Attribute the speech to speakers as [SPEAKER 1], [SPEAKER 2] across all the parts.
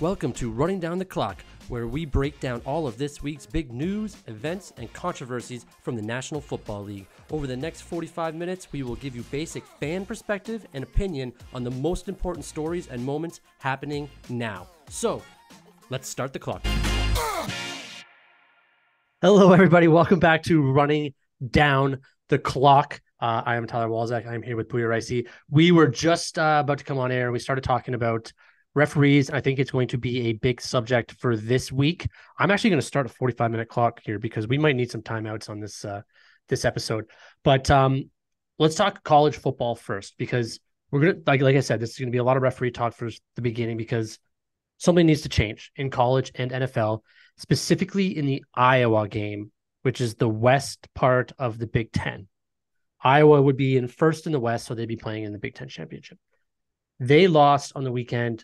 [SPEAKER 1] Welcome to Running Down the Clock, where we break down all of this week's big news, events, and controversies from the National Football League. Over the next 45 minutes, we will give you basic fan perspective and opinion on the most important stories and moments happening now. So, let's start the clock. Hello, everybody. Welcome back to Running Down the Clock. I am Tyler Walzak. I'm here with Purdy. We were just about to come on air, and we started talking about referees. I think it's going to be a big subject for this week. I'm actually going to start a 45-minute clock here because we might need some timeouts on this episode. But let's talk college football first, because we're going to, like I said, this is going to be a lot of referee talk for the beginning because something needs to change in college and NFL, specifically in the Iowa game, which is the west part of the Big Ten. Iowa would be in first in the West, so they'd be playing in the Big Ten championship. They lost on the weekend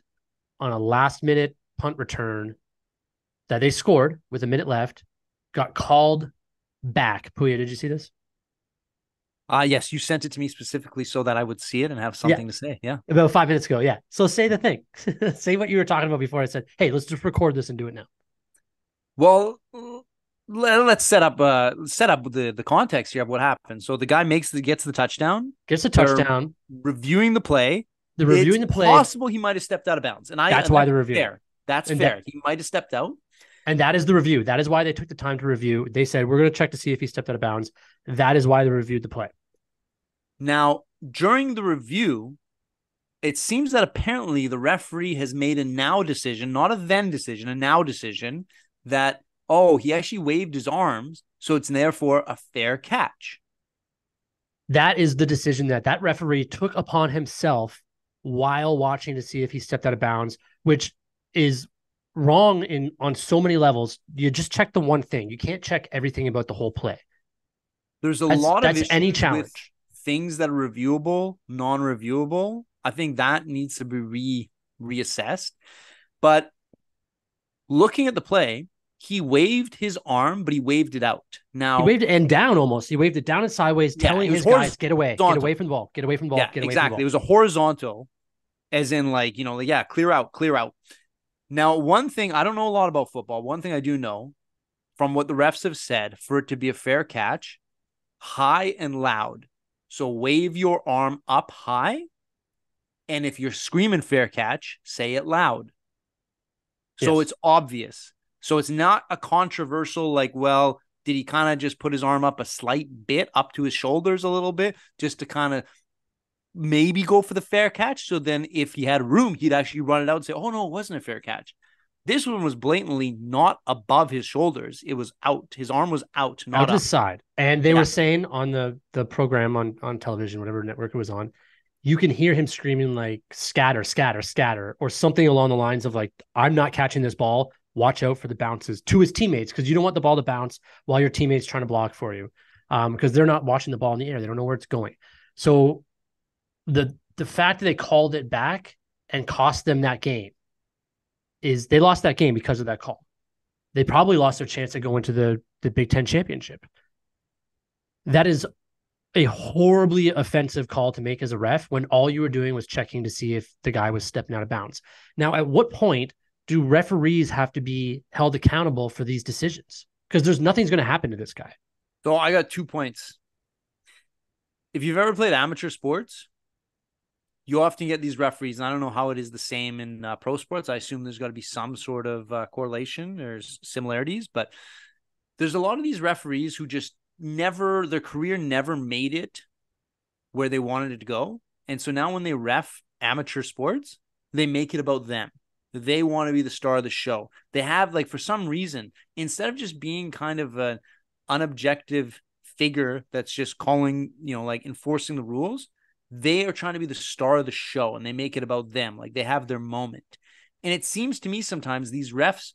[SPEAKER 1] on a last-minute punt return that they scored with a minute left, got called back. Puya, did you see this?
[SPEAKER 2] Yes, you sent it to me specifically so that I would see it and have something to say. Yeah.
[SPEAKER 1] About 5 minutes ago, yeah. So say the thing. Say what you were talking about before I said, hey, let's just record this and do it now.
[SPEAKER 2] Well, let's set up the context here of what happened. So the guy gets the touchdown.
[SPEAKER 1] Gets a touchdown.
[SPEAKER 2] Reviewing the play.
[SPEAKER 1] They're reviewing the play.
[SPEAKER 2] It's possible he might have stepped out of bounds.
[SPEAKER 1] That's why they're reviewing.
[SPEAKER 2] Fair. That's fair. He might have stepped out.
[SPEAKER 1] And that is the review. That is why they took the time to review. They said, we're going to check to see if he stepped out of bounds. That is why they reviewed the play.
[SPEAKER 2] Now, during the review, it seems that apparently the referee has made a now decision, not a then decision, a now decision that, he actually waved his arms, so it's therefore a fair catch.
[SPEAKER 1] That is the decision that referee took upon himself while watching to see if he stepped out of bounds, which is wrong on so many levels. You just check the one thing. You can't check everything about the whole play.
[SPEAKER 2] There's a lot of issues
[SPEAKER 1] any challenge
[SPEAKER 2] with things that are reviewable, non-reviewable. I think that needs to be reassessed. But looking at the play, he waved his arm, but he waved it out. Now
[SPEAKER 1] he waved it and down almost. He waved it down and sideways, telling his guys, get away from the ball, get away from the ball.
[SPEAKER 2] Yeah, exactly. It was a horizontal, as in clear out. Now, one thing, I don't know a lot about football. One thing I do know from what the refs have said, for it to be a fair catch, high and loud. So wave your arm up high. And if you're screaming fair catch, say it loud. So It's obvious. So it's not a controversial, did he kind of just put his arm up a slight bit up to his shoulders a little bit just to kind of maybe go for the fair catch? So then if he had room, he'd actually run it out and say, oh, no, it wasn't a fair catch. This one was blatantly not above his shoulders. It was out. His arm was out, not
[SPEAKER 1] out to the side. And they were saying on the program on television, whatever network it was on, you can hear him screaming like scatter, scatter, scatter, or something along the lines of like, I'm not catching this ball. Watch out for the bounces to his teammates, because you don't want the ball to bounce while your teammates trying to block for you, because they're not watching the ball in the air. They don't know where it's going. So the fact that they called it back and cost them that game is they lost that game because of that call. They probably lost their chance to go into the Big Ten championship. That is a horribly offensive call to make as a ref when all you were doing was checking to see if the guy was stepping out of bounds. Now, at what point do referees have to be held accountable for these decisions? Because nothing's going to happen to this guy.
[SPEAKER 2] So I got 2 points. If you've ever played amateur sports, you often get these referees, and I don't know how it is the same in pro sports. I assume there's got to be some sort of correlation. There's similarities, but there's a lot of these referees who just their career never made it where they wanted it to go. And so now when they ref amateur sports, they make it about them. They want to be the star of the show. They have, for some reason, instead of just being kind of an unobjective figure that's just calling, enforcing the rules, they are trying to be the star of the show, and they make it about them. They have their moment. And it seems to me sometimes these refs,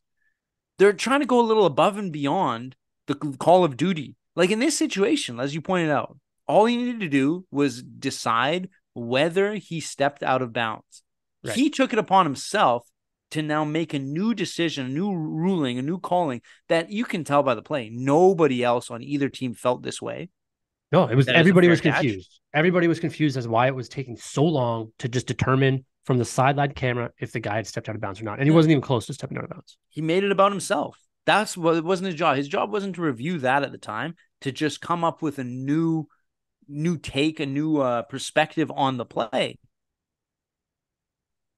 [SPEAKER 2] they're trying to go a little above and beyond the call of duty. Like in this situation, as you pointed out, all he needed to do was decide whether he stepped out of bounds. Right. He took it upon himself to now make a new decision, a new ruling, a new calling that you can tell by the play. Nobody else on either team felt this way.
[SPEAKER 1] No, everybody was confused. Everybody was confused as to why it was taking so long to just determine from the sideline camera if the guy had stepped out of bounds or not. And he wasn't even close to stepping out of bounds.
[SPEAKER 2] He made it about himself. That's what it wasn't his job. His job wasn't to review that at the time, to just come up with a new take, a new perspective on the play.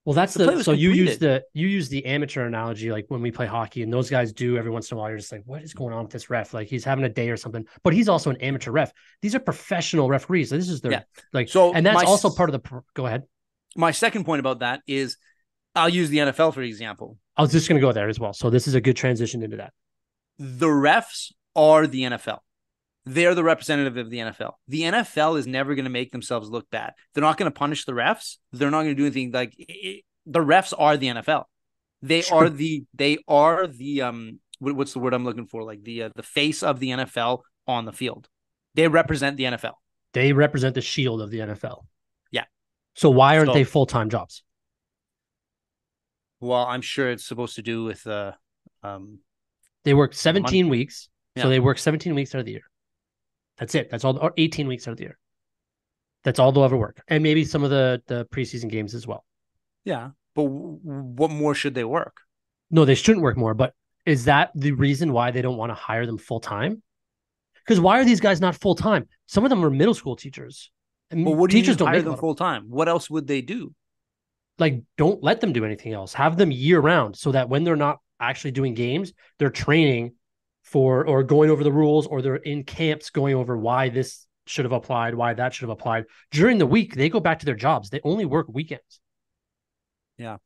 [SPEAKER 1] Well, that's
[SPEAKER 2] The play was
[SPEAKER 1] so you
[SPEAKER 2] completed.
[SPEAKER 1] use the amateur analogy, like when we play hockey, and those guys do every once in a while. You're just like, what is going on with this ref? Like he's having a day or something, but he's also an amateur ref. These are professional referees. This is their like,
[SPEAKER 2] So
[SPEAKER 1] and that's also part of the. Go ahead.
[SPEAKER 2] My second point about that is, I'll use the NFL for example.
[SPEAKER 1] I was just going to go there as well. So this is a good transition into that.
[SPEAKER 2] The refs are the NFL. They're the representative of the NFL. The NFL is never going to make themselves look bad. They're not going to punish the refs. They're not going to do anything like the refs are the NFL. They are the what's the word I'm looking for? Like the face of the NFL on the field. They represent the NFL.
[SPEAKER 1] They represent the shield of the NFL.
[SPEAKER 2] Yeah.
[SPEAKER 1] So why aren't they full-time jobs?
[SPEAKER 2] Well, I'm sure it's supposed to do with
[SPEAKER 1] they work 17 weeks.
[SPEAKER 2] Yeah.
[SPEAKER 1] So they work 17 weeks out of the year. That's it. That's all, or 18 weeks out of the year. That's all they'll ever work. And maybe some of the preseason games as well.
[SPEAKER 2] Yeah. But what more should they work?
[SPEAKER 1] No, they shouldn't work more. But is that the reason why they don't want to hire them full-time? Because why are these guys not full-time? Some of them are middle school teachers.
[SPEAKER 2] And what teachers don't hire them full-time? What else would they do?
[SPEAKER 1] Like, don't let them do anything else. Have them year-round so that when they're not actually doing games, they're training for or going over the rules, or they're in camps going over why this should have applied, why that should have applied. During the week, they go back to their jobs. They only work weekends.
[SPEAKER 2] Yeah.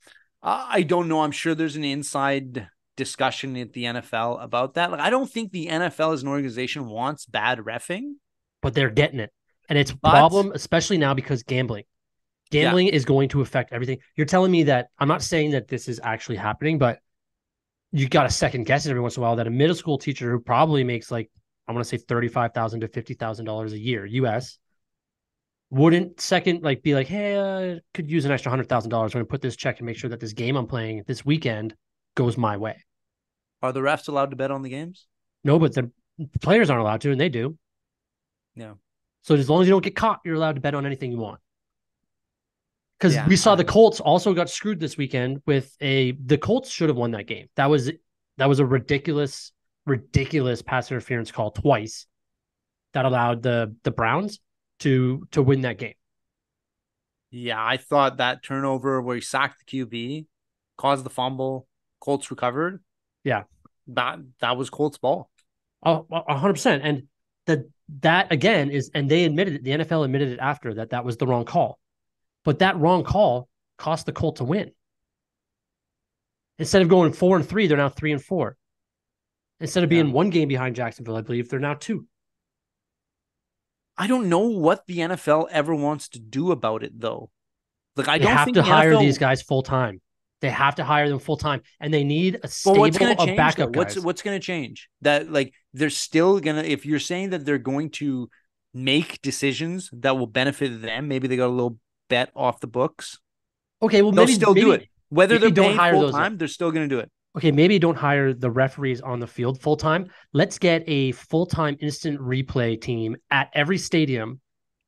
[SPEAKER 2] I don't know. I'm sure there's an inside discussion at the NFL about that. Like, I don't think the NFL as an organization wants bad reffing.
[SPEAKER 1] But they're getting it. And it's a problem, especially now because gambling. Gambling is going to affect everything. You're telling me that, I'm not saying that this is actually happening, but you got to second guess it every once in a while that a middle school teacher who probably makes like, I want to say $35,000 to $50,000 a year US wouldn't be like, hey, could use an extra $100,000. I'm going to put this check and make sure that this game I'm playing this weekend goes my way.
[SPEAKER 2] Are the refs allowed to bet on the games?
[SPEAKER 1] No, but the players aren't allowed to, and they do.
[SPEAKER 2] Yeah.
[SPEAKER 1] So as long as you don't get caught, you're allowed to bet on anything you want. Because we saw the Colts also got screwed this weekend with the Colts should have won that game. That was a ridiculous pass interference call twice that allowed the Browns to win that game.
[SPEAKER 2] Yeah, I thought that turnover where he sacked the QB, caused the fumble, Colts recovered.
[SPEAKER 1] Yeah.
[SPEAKER 2] That was Colts ball.
[SPEAKER 1] 100%. And that again is, and they admitted it, the NFL admitted it after that was the wrong call. But that wrong call cost the Colts a win. Instead of going 4-3, they're now 3-4. Instead of being one game behind Jacksonville, I believe they're now 2.
[SPEAKER 2] I don't know what the NFL ever wants to do about it, though. Like,
[SPEAKER 1] they have to hire these guys full time. They have to hire them full time, and they need a stable of backup guys.
[SPEAKER 2] What's going to change? That, like, they're still gonna. If you're saying that they're going to make decisions that will benefit them, maybe they got a little bet off the books.
[SPEAKER 1] Okay, well,
[SPEAKER 2] they'll still do it. Whether they're paying full time, they're still going to do it.
[SPEAKER 1] Okay, maybe don't hire the referees on the field full time. Let's get a full-time instant replay team at every stadium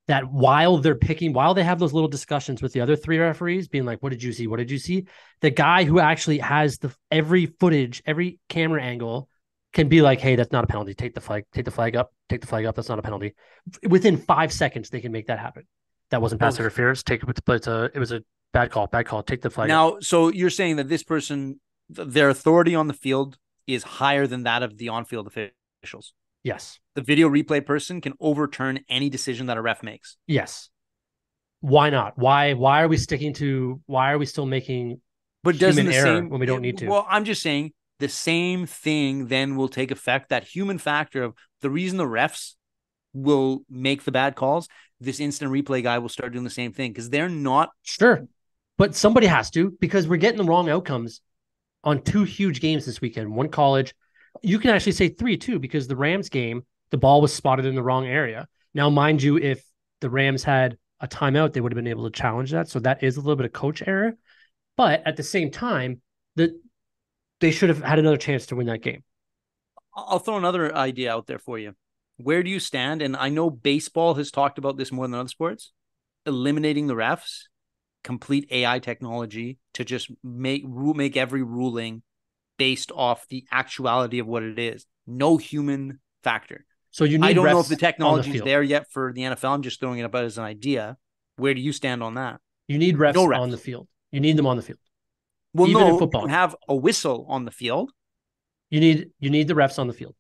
[SPEAKER 1] that while they have those little discussions with the other 3 referees being like, what did you see? What did you see? The guy who actually has every footage, every camera angle can be like, hey, that's not a penalty. Take the flag up. That's not a penalty. Within 5 seconds, they can make that happen. That wasn't pass interference. It was a bad call. Take the flag
[SPEAKER 2] now. So you're saying that this person, their authority on the field is higher than that of the on-field officials?
[SPEAKER 1] Yes.
[SPEAKER 2] The video replay person can overturn any decision that a ref makes?
[SPEAKER 1] Yes. Why not? Why are we still making human error when we don't need to?
[SPEAKER 2] Well, I'm just saying the same thing then will take effect. That human factor of the reason the refs will make the bad calls, this instant replay guy will start doing the same thing because they're not.
[SPEAKER 1] Sure. But somebody has to, because we're getting the wrong outcomes on 2 huge games this weekend. One college, you can actually say 3 too, because the Rams game, the ball was spotted in the wrong area. Now, mind you, if the Rams had a timeout, they would have been able to challenge that. So that is a little bit of coach error. But at the same time, they should have had another chance to win that game.
[SPEAKER 2] I'll throw another idea out there for you. Where do you stand? And I know baseball has talked about this more than other sports, eliminating the refs complete AI technology to just make every ruling based off the actuality of what it is. No human factor.
[SPEAKER 1] So you
[SPEAKER 2] I
[SPEAKER 1] need
[SPEAKER 2] don't know if
[SPEAKER 1] refs
[SPEAKER 2] the
[SPEAKER 1] on the
[SPEAKER 2] technology is
[SPEAKER 1] field.
[SPEAKER 2] there yet for the NFL. I'm just throwing it up as an idea. Where do you stand on that?
[SPEAKER 1] You need
[SPEAKER 2] No
[SPEAKER 1] refs on the
[SPEAKER 2] refs.
[SPEAKER 1] field. You need them on the field.
[SPEAKER 2] Well,
[SPEAKER 1] Even in
[SPEAKER 2] no, you
[SPEAKER 1] football,
[SPEAKER 2] have a whistle on the field.
[SPEAKER 1] you need the refs on the field.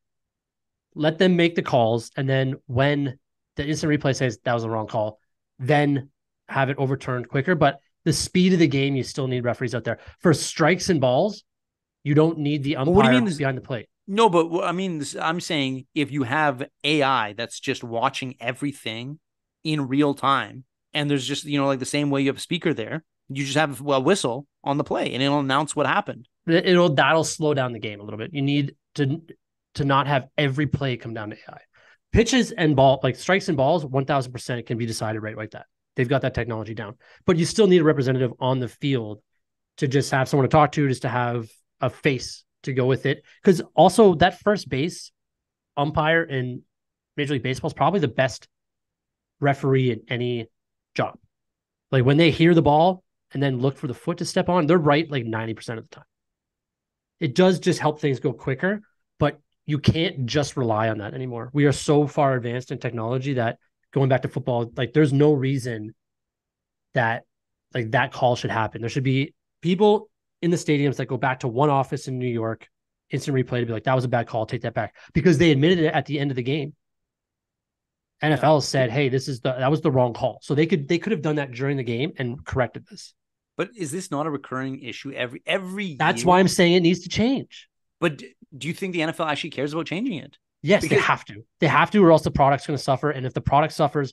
[SPEAKER 1] Let them make the calls, and then when the instant replay says that was the wrong call, then have it overturned quicker. But the speed of the game, you still need referees out there. For strikes and balls, you don't need the
[SPEAKER 2] Well, what do you
[SPEAKER 1] umpire
[SPEAKER 2] mean?
[SPEAKER 1] behind the plate.
[SPEAKER 2] No, but I mean, I'm saying if you have AI that's just watching everything in real time, and there's just, like the same way you have a speaker there, you just have a whistle on the play and it'll announce what happened.
[SPEAKER 1] That'll slow down the game a little bit. You need to not have every play come down to AI. Pitches and ball, like strikes and balls, 1000% can be decided right like that. They've got that technology down, but you still need a representative on the field to just have someone to talk to, just to have a face to go with it. Because also that first base umpire in Major League Baseball is probably the best referee in any job. Like when they hear the ball and then look for the foot to step on, they're right like 90% of the time. It does just help things go quicker, but you can't just rely on that anymore. We are so far advanced in technology that going back to football, like there's no reason that like that call should happen. There should be people in the stadiums that go back to one office in New York, instant replay to be like, that was a bad call, take that back. Because they admitted it at the end of the game. NFL said, hey, that was the wrong call. So they could have done that during the game and corrected this.
[SPEAKER 2] But is this not a recurring issue every
[SPEAKER 1] That's
[SPEAKER 2] year?
[SPEAKER 1] why I'm saying it needs to change.
[SPEAKER 2] But do you think the NFL actually cares about changing it?
[SPEAKER 1] Yes, they have to. They have to, or else the product's going to suffer. And if the product suffers.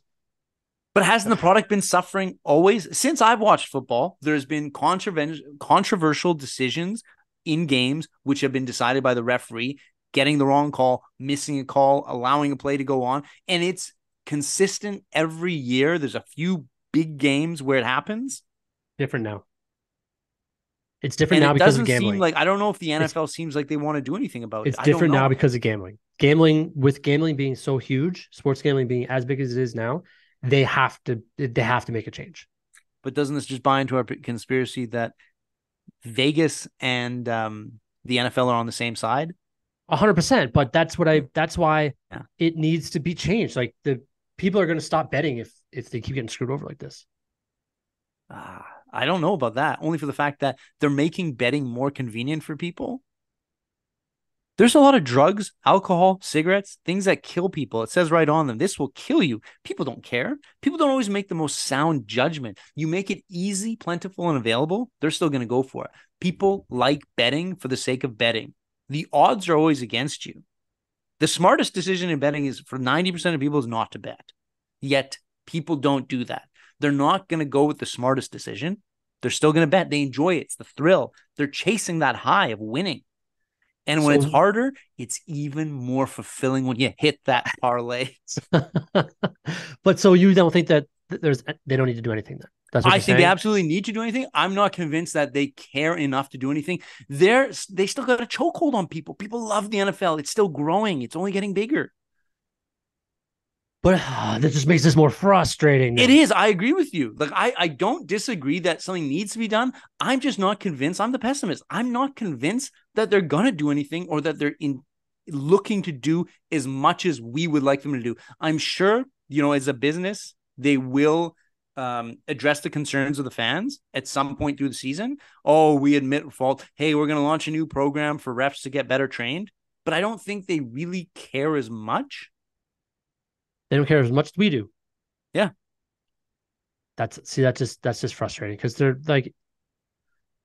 [SPEAKER 2] But hasn't the product been suffering always? Since I've watched football, there's been controversial decisions in games which have been decided by the referee, getting the wrong call, missing a call, allowing a play to go on. And it's consistent every year. There's a few big games where it happens.
[SPEAKER 1] Different now. It's different now because of gambling.
[SPEAKER 2] Seem like, I don't know if the NFL seems like they want to do anything about it.
[SPEAKER 1] It's different now because of gambling. With gambling being so huge, sports gambling being as big as it is now, they have to make a change.
[SPEAKER 2] But doesn't this just buy into our conspiracy that Vegas and the NFL are on the same side?
[SPEAKER 1] 100%. But that's why it needs to be changed. Like the people are going to stop betting if they keep getting screwed over like this.
[SPEAKER 2] I don't know about that. Only for the fact that they're making betting more convenient for people. There's a lot of drugs, alcohol, cigarettes, things that kill people. It says right on them, this will kill you. People don't care. People don't always make the most sound judgment. You make it easy, plentiful, and available, they're still going to go for it. People like betting for the sake of betting. The odds are always against you. The smartest decision in betting is for 90% of people is not to bet. Yet people don't do that. They're not going to go with the smartest decision. They're still going to bet. They enjoy it. It's the thrill. They're chasing that high of winning. And when it's harder, it's even more fulfilling when you hit that parlay.
[SPEAKER 1] But so you don't think that they don't need to do anything then?
[SPEAKER 2] That's what I think they absolutely need to do anything. I'm not convinced that they care enough to do anything. They still got a chokehold on people. People love the NFL. It's still growing. It's only getting bigger.
[SPEAKER 1] But that just makes this more frustrating.
[SPEAKER 2] It is. I agree with you. Like I don't disagree that something needs to be done. I'm just not convinced. I'm the pessimist. I'm not convinced that they're gonna do anything or that they're looking to do as much as we would like them to do. I'm sure, as a business, they will address the concerns of the fans at some point through the season. Oh, we admit fault. Hey, we're gonna launch a new program for refs to get better trained. But I don't think they really care as much.
[SPEAKER 1] They don't care as much as we do.
[SPEAKER 2] Yeah.
[SPEAKER 1] That's just frustrating because they're like,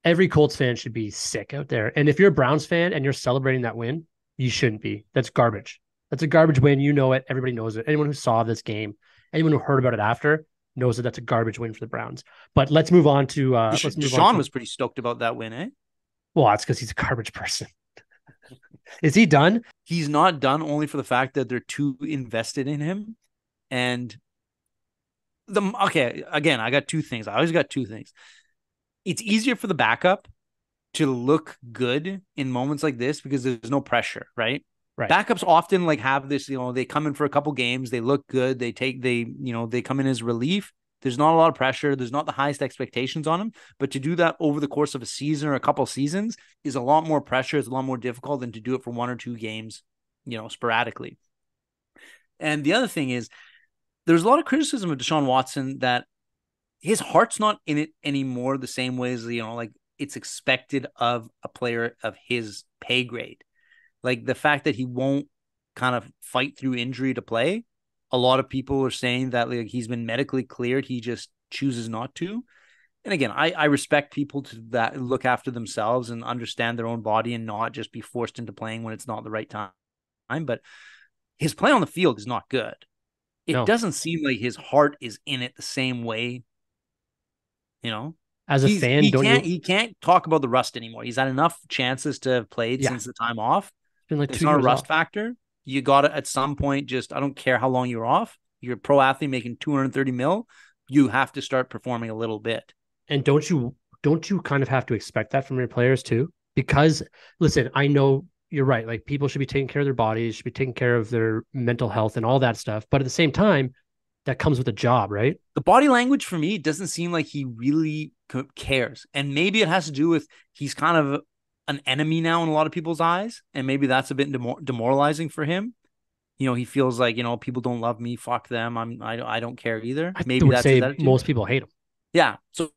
[SPEAKER 1] every Colts fan should be sick out there. And if you're a Browns fan and you're celebrating that win, you shouldn't be. That's garbage. That's a garbage win. You know it. Everybody knows it. Anyone who saw this game, anyone who heard about it after knows that that's a garbage win for the Browns. But let's move on to
[SPEAKER 2] Deshaun was pretty stoked about that win, eh?
[SPEAKER 1] Well, that's because he's a garbage person. Is he done?
[SPEAKER 2] He's not done, only for the fact that they're too invested in him. And again, I got two things. I always got two things. It's easier for the backup to look good in moments like this because there's no pressure, right?
[SPEAKER 1] Right.
[SPEAKER 2] Backups often have this, they come in for a couple games, they look good, they come in as relief, There's not a lot of pressure. There's not the highest expectations on him. But to do that over the course of a season or a couple of seasons is a lot more pressure. It's a lot more difficult than to do it for 1 or 2 games, sporadically. And the other thing is, there's a lot of criticism of Deshaun Watson that his heart's not in it anymore the same way as, like it's expected of a player of his pay grade. Like the fact that he won't kind of fight through injury to play. A lot of people are saying that like he's been medically cleared. He just chooses not to. And again, I respect people that look after themselves and understand their own body and not just be forced into playing when it's not the right time. But his play on the field is not good. It doesn't seem like his heart is in it the same way.
[SPEAKER 1] As a fan,
[SPEAKER 2] he can't talk about the rust anymore. He's had enough chances to have played since the time off.
[SPEAKER 1] It's been like
[SPEAKER 2] it's
[SPEAKER 1] 2
[SPEAKER 2] not
[SPEAKER 1] years
[SPEAKER 2] a rust
[SPEAKER 1] off.
[SPEAKER 2] factor. You got to, at some point, I don't care how long you're off. You're a pro athlete making $230 million. You have to start performing a little bit.
[SPEAKER 1] And don't you kind of have to expect that from your players too? Because listen, I know you're right. Like people should be taking care of their bodies, should be taking care of their mental health and all that stuff. But at the same time, that comes with a job, right?
[SPEAKER 2] The body language for me doesn't seem like he really cares. And maybe it has to do with he's kind of an enemy now in a lot of people's eyes. And maybe that's a bit demoralizing for him. He feels like, people don't love me. Fuck them. I don't care either.
[SPEAKER 1] Maybe that's his attitude. Most people hate him.
[SPEAKER 2] Yeah. So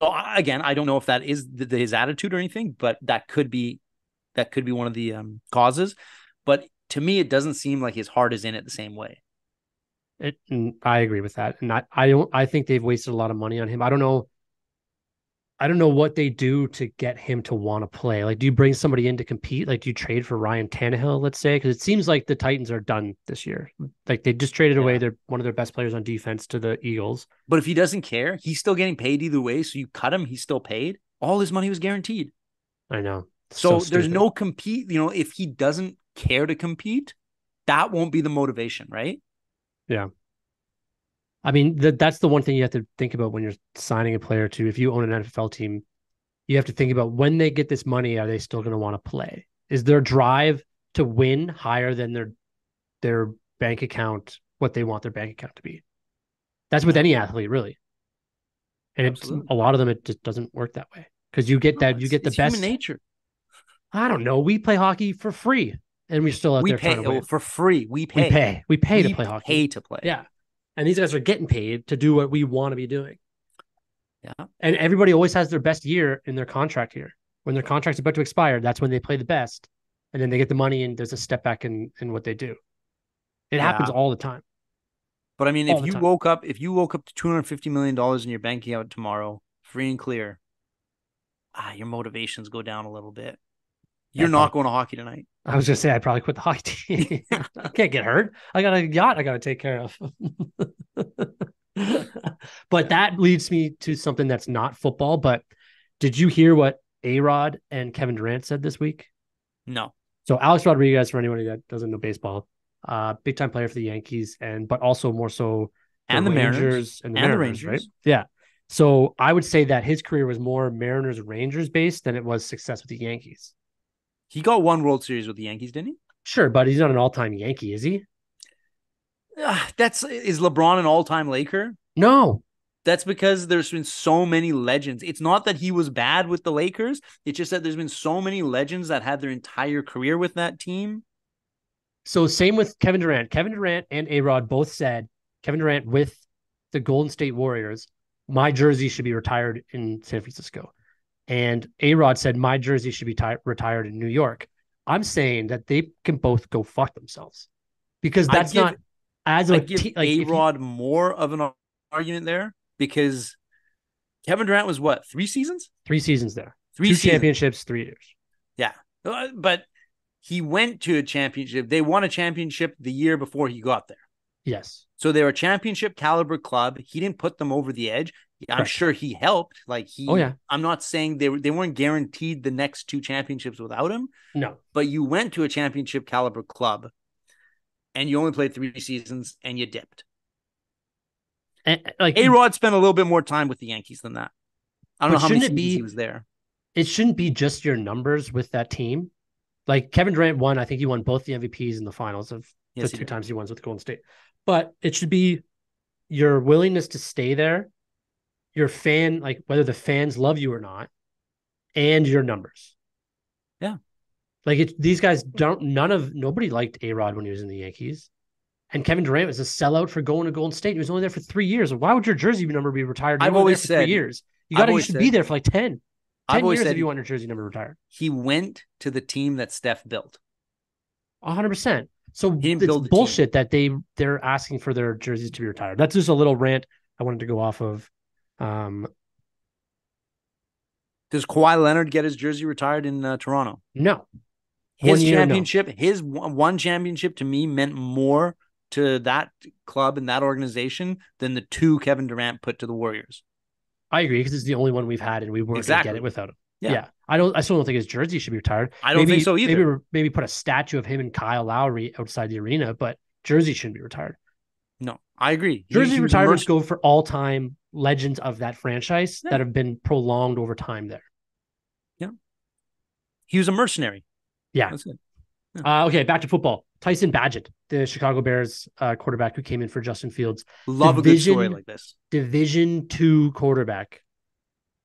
[SPEAKER 2] again, I don't know if that is his attitude or anything, but that could be one of the causes. But to me, it doesn't seem like his heart is in it the same way.
[SPEAKER 1] I agree with that. And I think they've wasted a lot of money on him. I don't know what they do to get him to want to play. Like, do you bring somebody in to compete? Like, do you trade for Ryan Tannehill, let's say? Because it seems like the Titans are done this year. Like, they just traded away one of their best players on defense to the Eagles.
[SPEAKER 2] But if he doesn't care, he's still getting paid either way. So you cut him, he's still paid. All his money was guaranteed.
[SPEAKER 1] I know.
[SPEAKER 2] So there's no compete. If he doesn't care to compete, that won't be the motivation, right?
[SPEAKER 1] Yeah. I mean, that's the one thing you have to think about when you're signing a player too. If you own an NFL team, you have to think about when they get this money, are they still going to want to play? Is their drive to win higher than their bank account, what they want their bank account to be? That's with any athlete, really. And a lot of them, it just doesn't work that way because you get the best.
[SPEAKER 2] Human nature.
[SPEAKER 1] I don't know. We play hockey for free, and we're still out there trying to win.
[SPEAKER 2] For free. We pay
[SPEAKER 1] to play hockey.
[SPEAKER 2] Pay to play.
[SPEAKER 1] Yeah. And these guys are getting paid to do what we want to be doing.
[SPEAKER 2] Yeah.
[SPEAKER 1] And everybody always has their best year in their contract year. When their contract's about to expire, that's when they play the best. And then they get the money and there's a step back in what they do. It happens all the time.
[SPEAKER 2] But I mean, if you woke up to $250 million in your bank account tomorrow, free and clear, your motivations go down a little bit. You're not going to hockey tonight.
[SPEAKER 1] I was going to say, I'd probably quit the hockey team. I can't get hurt. I got a yacht I got to take care of. But that leads me to something that's not football. But did you hear what A-Rod and Kevin Durant said this week?
[SPEAKER 2] No.
[SPEAKER 1] So Alex Rodriguez, for anybody that doesn't know baseball, big time player for the Yankees, but also more so
[SPEAKER 2] the
[SPEAKER 1] Rangers and the Mariners, right? Yeah. So I would say that his career was more Mariners Rangers based than it was success with the Yankees.
[SPEAKER 2] He got one World Series with the Yankees, didn't he?
[SPEAKER 1] Sure, but he's not an all-time Yankee, is he?
[SPEAKER 2] Is LeBron an all-time Laker?
[SPEAKER 1] No.
[SPEAKER 2] That's because there's been so many legends. It's not that he was bad with the Lakers. It's just that there's been so many legends that had their entire career with that team.
[SPEAKER 1] So same with Kevin Durant. Kevin Durant and A-Rod both said, Kevin Durant with the Golden State Warriors, my jersey should be retired in San Francisco. And A-Rod said, my jersey should be retired in New York. I'm saying that they can both go fuck themselves. Because that's not as a
[SPEAKER 2] team. Like A-Rod more of an argument there because Kevin Durant was what, 3 seasons?
[SPEAKER 1] 3 seasons there.
[SPEAKER 2] 2
[SPEAKER 1] championships, 3 years.
[SPEAKER 2] Yeah. But he went to a championship. They won a championship the year before he got there.
[SPEAKER 1] Yes.
[SPEAKER 2] So they were a championship caliber club. He didn't put them over the edge. I'm sure he helped. I'm not saying they weren't guaranteed the next 2 championships without him.
[SPEAKER 1] No.
[SPEAKER 2] But you went to a championship caliber club and you only played 3 seasons and you dipped.
[SPEAKER 1] And,
[SPEAKER 2] A-Rod spent a little bit more time with the Yankees than that. I don't know how many seasons he was there.
[SPEAKER 1] It shouldn't be just your numbers with that team. Like Kevin Durant won, I think he won both the MVPs in the finals of the 2 times he won with Golden State. But it should be your willingness to stay there, your fan, like whether the fans love you or not, and your numbers.
[SPEAKER 2] Yeah.
[SPEAKER 1] Like these guys nobody liked A-Rod when he was in the Yankees. And Kevin Durant was a sellout for going to Golden State. He was only there for 3 years. Why would your jersey number be retired? You're
[SPEAKER 2] I've
[SPEAKER 1] only there
[SPEAKER 2] always
[SPEAKER 1] for 3
[SPEAKER 2] said,
[SPEAKER 1] years.
[SPEAKER 2] I've
[SPEAKER 1] You
[SPEAKER 2] always
[SPEAKER 1] should be
[SPEAKER 2] said,
[SPEAKER 1] there for like 10,
[SPEAKER 2] I've
[SPEAKER 1] 10
[SPEAKER 2] always
[SPEAKER 1] years
[SPEAKER 2] said
[SPEAKER 1] if you want your jersey number retired.
[SPEAKER 2] he went to the team that Steph built.
[SPEAKER 1] 100%. So
[SPEAKER 2] He didn't
[SPEAKER 1] it's
[SPEAKER 2] build a team.
[SPEAKER 1] bullshit that they're asking for their jerseys to be retired. That's just a little rant I wanted to go off of.
[SPEAKER 2] Does Kawhi Leonard get his jersey retired in Toronto?
[SPEAKER 1] No.
[SPEAKER 2] His championship, his one championship to me meant more to that club and that organization than the 2 Kevin Durant put to the Warriors.
[SPEAKER 1] I agree because it's the only one we've had and we weren't going to get it without him. Yeah. I still don't think his jersey should be retired.
[SPEAKER 2] I don't think so either.
[SPEAKER 1] Maybe put a statue of him and Kyle Lowry outside the arena, but jersey shouldn't be retired.
[SPEAKER 2] No, I agree.
[SPEAKER 1] Jersey retirements go for all-time legends of that franchise that have been prolonged over time there.
[SPEAKER 2] Yeah. He was a mercenary.
[SPEAKER 1] Yeah. That's it. Yeah. Okay, back to football. Tyson Bagent, the Chicago Bears quarterback who came in for Justin Fields.
[SPEAKER 2] Love a good story like this.
[SPEAKER 1] Division II quarterback.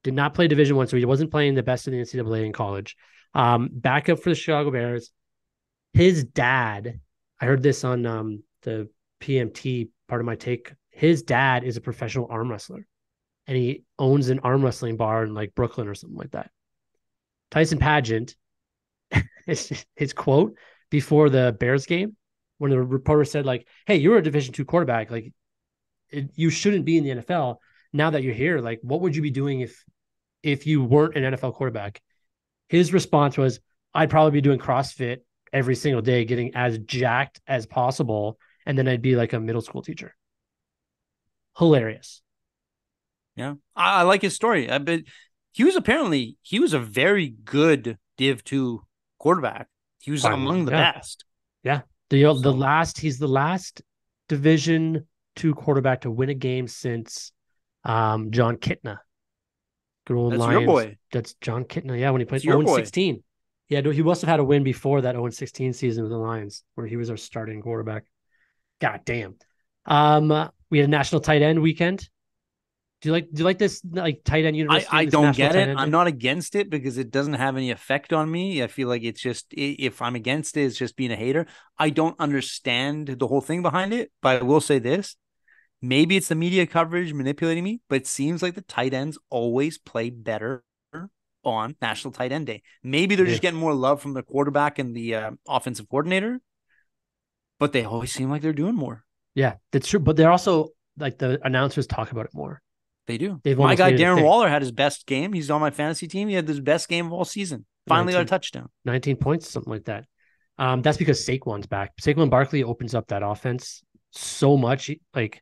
[SPEAKER 1] Did not play Division I, so he wasn't playing the best in the NCAA in college. Backup for the Chicago Bears. His dad, I heard this on the PMT part of my take. His dad is a professional arm wrestler, and he owns an arm wrestling bar in like Brooklyn or something like that. Tyson Bagent, his quote before the Bears game, when the reporter said like, "Hey, you're a Division II quarterback. Like, you shouldn't be in the NFL. Now that you're here, like, what would you be doing if you weren't an NFL quarterback?" His response was, "I'd probably be doing CrossFit every single day, getting as jacked as possible, and then I'd be like a middle school teacher." Hilarious.
[SPEAKER 2] Yeah, I like his story. But he was a very good Div 2 quarterback. He was among the best.
[SPEAKER 1] Yeah. He's the last Division II quarterback to win a game since John Kitna. Good old
[SPEAKER 2] That's
[SPEAKER 1] Lions.
[SPEAKER 2] Your boy.
[SPEAKER 1] That's John Kitna. Yeah, when he played 0-16. Yeah, he must have had a win before that 0-16 season with the Lions, where he was our starting quarterback. God damn. We had a national tight end weekend. Do you like this like tight end university?
[SPEAKER 2] I don't get it. I'm not against it because it doesn't have any effect on me. I feel like it's just, if I'm against it, it's just being a hater. I don't understand the whole thing behind it, but I will say this. Maybe it's the media coverage manipulating me, but it seems like the tight ends always play better on National Tight End Day. Maybe they're just getting more love from the quarterback and the offensive coordinator, but they always seem like they're doing more.
[SPEAKER 1] Yeah, that's true. But they're also like the announcers talk about it more.
[SPEAKER 2] They do. My guy Darren Waller had his best game. He's on my fantasy team. He had his best game of all season. Finally got a touchdown.
[SPEAKER 1] 19 points, something like that. That's because Saquon's back. Saquon Barkley opens up that offense so much. Like,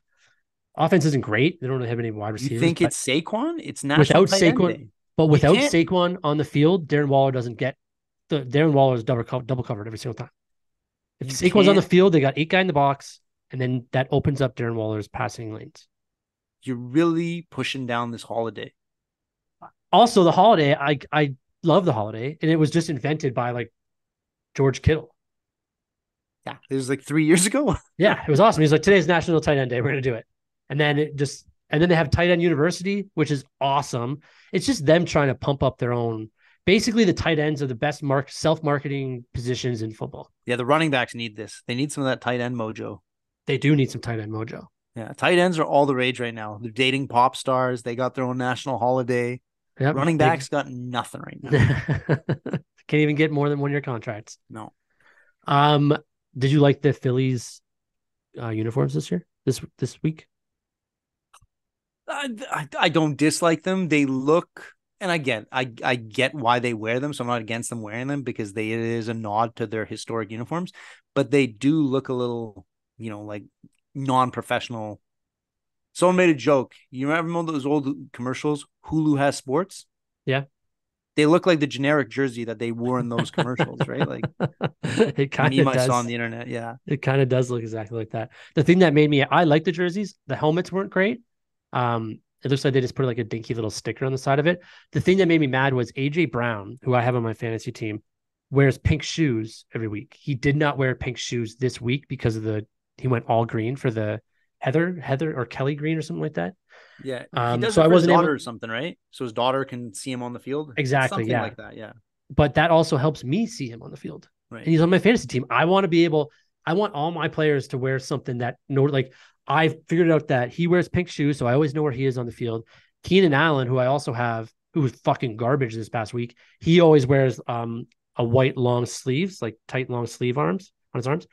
[SPEAKER 1] offense isn't great. They don't really have any wide receivers.
[SPEAKER 2] You think it's Saquon? It's National Tight End Day.
[SPEAKER 1] But without Saquon on the field, Darren Waller doesn't get Darren Waller is double covered every single time. If Saquon's on the field, they got 8 guys in the box, and then that opens up Darren Waller's passing lanes.
[SPEAKER 2] You're really pushing down this holiday.
[SPEAKER 1] Also, the holiday, I love the holiday, and it was just invented by like George Kittle.
[SPEAKER 2] Yeah, it was like 3 years ago.
[SPEAKER 1] Yeah, it was awesome. He's like, today's National Tight End Day. We're gonna do it, and then they have Tight End University, which is awesome. It's just them trying to pump up their own. Basically, the tight ends are the best self-marketing positions in football.
[SPEAKER 2] Yeah, the running backs need this. They need some of that tight end mojo.
[SPEAKER 1] They do need some tight end mojo.
[SPEAKER 2] Yeah, tight ends are all the rage right now. They're dating pop stars. They got their own national holiday. Yep. Running backs got nothing right now.
[SPEAKER 1] Can't even get more than 1 year contracts.
[SPEAKER 2] No.
[SPEAKER 1] Did you like the Phillies uniforms this year? This week?
[SPEAKER 2] I don't dislike them. They look, and I get why they wear them, so I'm not against them wearing them because it is a nod to their historic uniforms, but they do look a little, like non-professional. Someone made a joke. You remember those old commercials? Hulu has sports.
[SPEAKER 1] Yeah.
[SPEAKER 2] They look like the generic jersey that they wore in those commercials, right? Like
[SPEAKER 1] it kind of does.
[SPEAKER 2] I saw on the internet. Yeah.
[SPEAKER 1] It kind of does look exactly like that. The thing that made I like the jerseys. The helmets weren't great. It looks like they just put like a dinky little sticker on the side of it. The thing that made me mad was AJ Brown, who I have on my fantasy team, wears pink shoes every week. He did not wear pink shoes this week because of he went all green for the Heather or Kelly Green or something like that.
[SPEAKER 2] Yeah, he does
[SPEAKER 1] So
[SPEAKER 2] it
[SPEAKER 1] I
[SPEAKER 2] for his
[SPEAKER 1] wasn't
[SPEAKER 2] daughter
[SPEAKER 1] able
[SPEAKER 2] or something, right? So his daughter can see him on the field. It's
[SPEAKER 1] exactly,
[SPEAKER 2] something
[SPEAKER 1] yeah.
[SPEAKER 2] like that. Yeah,
[SPEAKER 1] But that also helps me see him on the field. And
[SPEAKER 2] right.
[SPEAKER 1] he's on my fantasy team. I want to be able, I want all my players to wear something that like I figured out that he wears pink shoes, so I always know where he is on the field. Keenan Allen, who I also have, who was fucking garbage this past week, he always wears a white long sleeves, like tight long sleeve arms on his arms.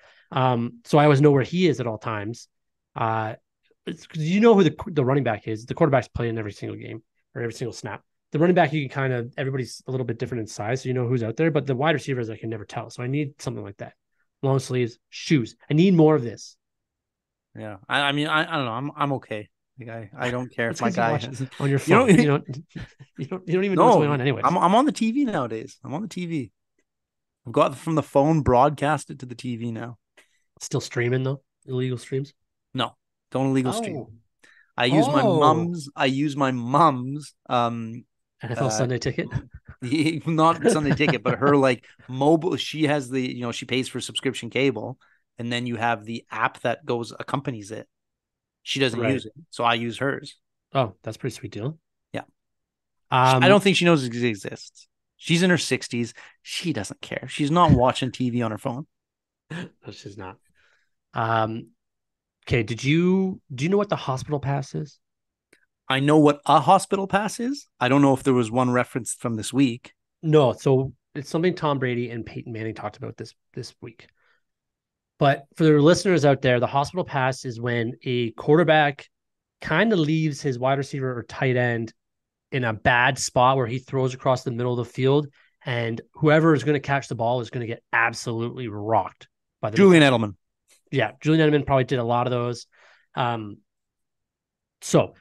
[SPEAKER 1] So I always know where he is at all times. It's because you know who the running back is. The quarterback's playing every single game or every single snap. The running back, you can kind of, everybody's a little bit different in size, so you know who's out there. But the wide receivers, I can never tell. So I need something like that. Long sleeves, shoes. I need more of this.
[SPEAKER 2] Yeah, I mean, I don't know. I'm okay. Like I don't care
[SPEAKER 1] It's
[SPEAKER 2] if my
[SPEAKER 1] because you
[SPEAKER 2] guy
[SPEAKER 1] watch
[SPEAKER 2] has.
[SPEAKER 1] on your
[SPEAKER 2] You know,
[SPEAKER 1] phone. You don't even know what's going
[SPEAKER 2] no,
[SPEAKER 1] on, anyways.
[SPEAKER 2] I'm on the TV nowadays. I'm on the TV. I've got from the phone broadcasted to the TV now.
[SPEAKER 1] Still streaming though, illegal streams.
[SPEAKER 2] No, don't illegal stream.
[SPEAKER 1] Oh,
[SPEAKER 2] I use my
[SPEAKER 1] oh,
[SPEAKER 2] mom's. I use my mom's.
[SPEAKER 1] NFL
[SPEAKER 2] Uh,
[SPEAKER 1] Sunday Ticket.
[SPEAKER 2] not Sunday Ticket, but her like mobile. She has the she pays for subscription cable, and then you have the app that goes accompanies it. She doesn't
[SPEAKER 1] Right.
[SPEAKER 2] use it, so I use hers.
[SPEAKER 1] Oh, that's a pretty sweet deal.
[SPEAKER 2] Yeah, I
[SPEAKER 1] Um,
[SPEAKER 2] don't think she knows it exists. She's in her 60s. She doesn't care. She's not watching TV on her phone.
[SPEAKER 1] that's just not. Um, okay. Do you know what the hospital pass is?
[SPEAKER 2] I know what a hospital pass is. I don't know if there was one reference from this week.
[SPEAKER 1] No, so it's something Tom Brady and Peyton Manning talked about this week. But for the listeners out there, the hospital pass is when a quarterback kind of leaves his wide receiver or tight end in a bad spot where he throws across the middle of the field, and whoever is going to catch the ball is going to get absolutely rocked by the
[SPEAKER 2] Julian
[SPEAKER 1] defender.
[SPEAKER 2] Edelman.
[SPEAKER 1] Yeah, Julian Edelman probably did a lot of those. Um, so